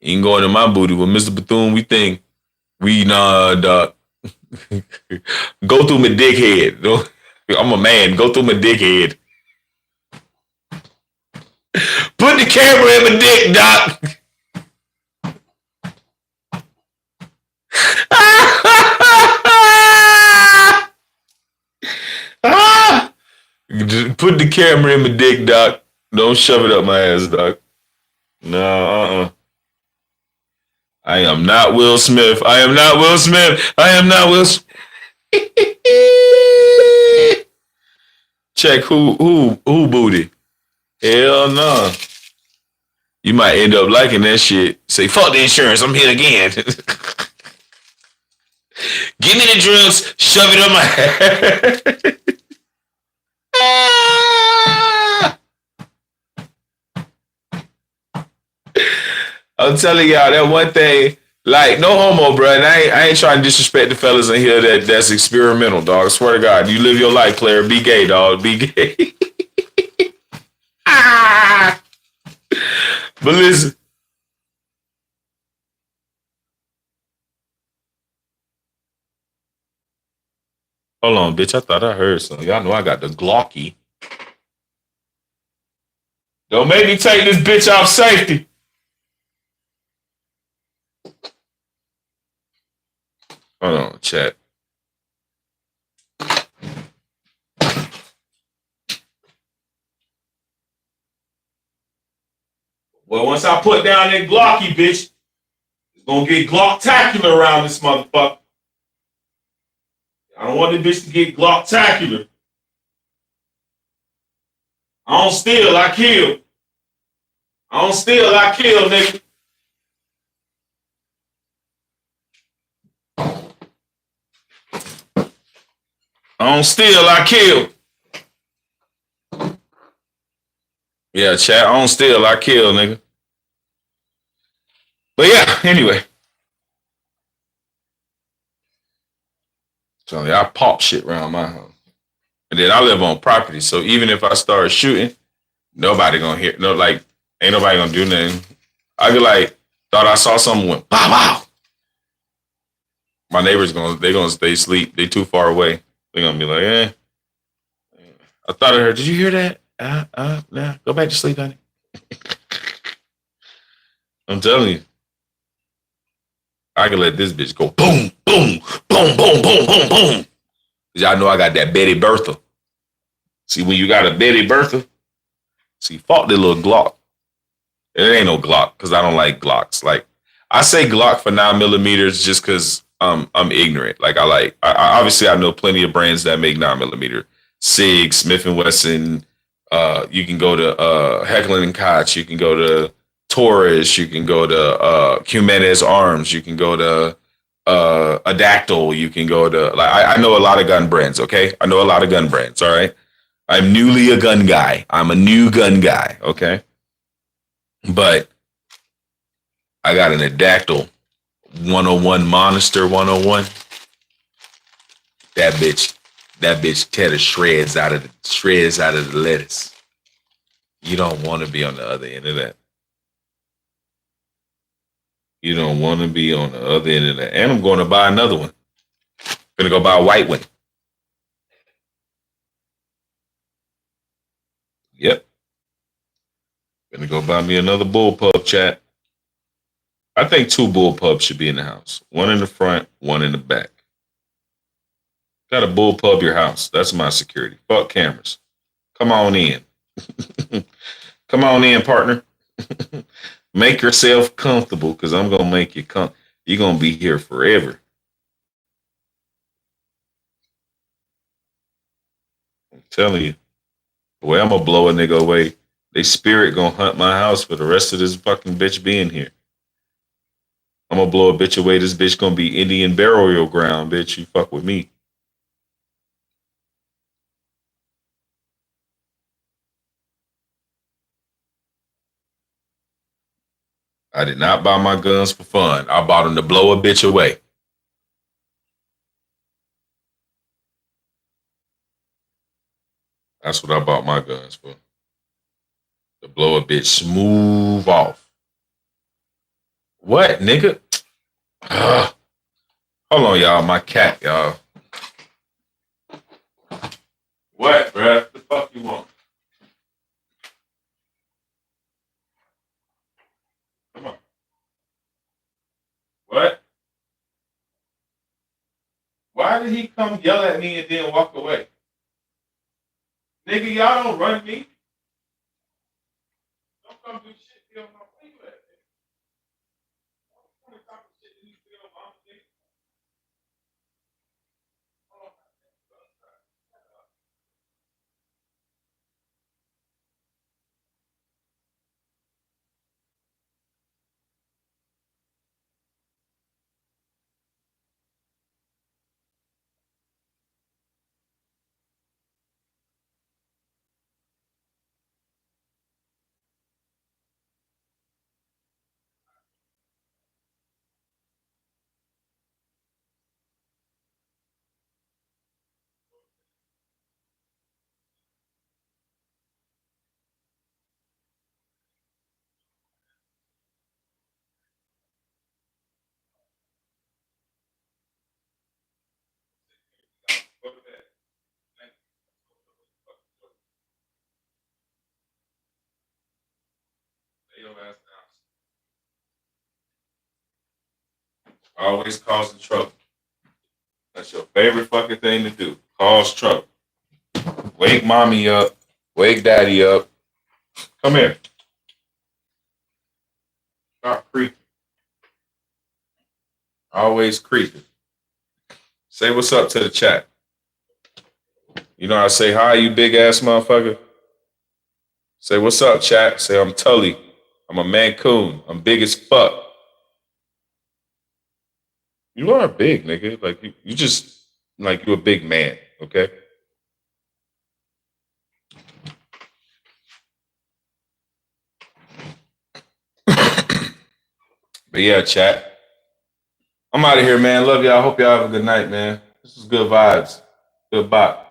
You ain't going in my booty. With Mr. Bethune, we dog. Go through my dickhead. I'm a man. Go through my dickhead. Put the camera in my dick, doc. Just put the camera in my dick, doc. Don't shove it up my ass, doc. No, I am not Will Smith. I am not Will Smith. I am not Will Smith. Check who booty. Hell no. You might end up liking that shit. Say, fuck the insurance, I'm here again. Give me the drugs, shove it on my head. I'm telling y'all that one thing, like no homo, bro. And I ain't trying to disrespect the fellas in here that's experimental, dog. I swear to God, you live your life, player. Be gay, dog. Be gay. But listen. Hold on, bitch. I thought I heard something. Y'all know I got the Glocky. Don't make me take this bitch off safety. Hold on, chat. Well, once I put down that Glocky, bitch, it's gonna get Glocktacular around this motherfucker. I don't want this bitch to get Glocktacular. I don't steal, I kill. I don't steal, I kill, nigga. I don't steal, I kill. Yeah, chat, I don't steal, I kill, nigga. But yeah, anyway. So I pop shit around my house. And then I live on property, so even if I start shooting, nobody gonna hear, no, like, ain't nobody gonna do nothing. I could like, thought I saw someone went, pow, pow. My neighbors gonna stay asleep. They too far away. They're gonna be like, eh. I thought I heard, did you hear that? Nah, go back to sleep, honey. I'm telling you. I can let this bitch go boom, boom, boom, boom, boom, boom, boom. Y'all know I got that Betty Bertha. See, when you got a Betty Bertha, see, fuck the little Glock. It ain't no Glock, because I don't like Glocks. Like, I say Glock for 9mm just because I'm ignorant. Like, I obviously I know plenty of brands that make 9mm. Sig, Smith & Wesson, you can go to Heckler & Koch, you can go to Taurus, you can go to Jimenez Arms, you can go to Adactyl, you can go to, like, I know a lot of gun brands, okay? I know a lot of gun brands, all right? I'm newly a gun guy. I'm a new gun guy, okay? But I got an Adactyl 101 Monster 101. That bitch tear the shreds out of the lettuce. You don't want to be on the other end of that. You don't want to be on the other end of that. And I'm going to buy another one. Gonna go buy a white one. Yep. Gonna go buy me another bullpup, chat. I think 2 bullpups should be in the house. One in the front, one in the back. Got a bullpup your house. That's my security. Fuck cameras. Come on in. Come on in, partner. Make yourself comfortable, because I'm gonna make you you're gonna be here forever. I'm telling you. Boy, I'm gonna blow a nigga away. They spirit gonna hunt my house for the rest of this fucking bitch being here. I'm gonna blow a bitch away. This bitch gonna be Indian burial ground, bitch. You fuck with me. I did not buy my guns for fun. I bought them to blow a bitch away. That's what I bought my guns for. To blow a bitch smooth off. What, nigga? Ugh. Hold on, y'all. My cat, y'all. What, bruh? What the fuck you want? Come on. What? Why did he come yell at me and then walk away? Nigga, y'all don't run me. Don't come do shit. You don't know where you at, nigga. What the type of shit you feel, mama, nigga? Always causing trouble. That's your favorite fucking thing to do. Cause trouble. Wake mommy up. Wake daddy up. Come here. Stop creeping. Always creeping. Say what's up to the chat. You know how I say hi, you big ass motherfucker? Say what's up, chat. Say I'm Tully. I'm a Mancoon. I'm big as fuck. You are big, nigga. Like you just like you a big man, okay? But yeah, chat. I'm out of here, man. Love y'all. Hope y'all have a good night, man. This is good vibes. Good bop.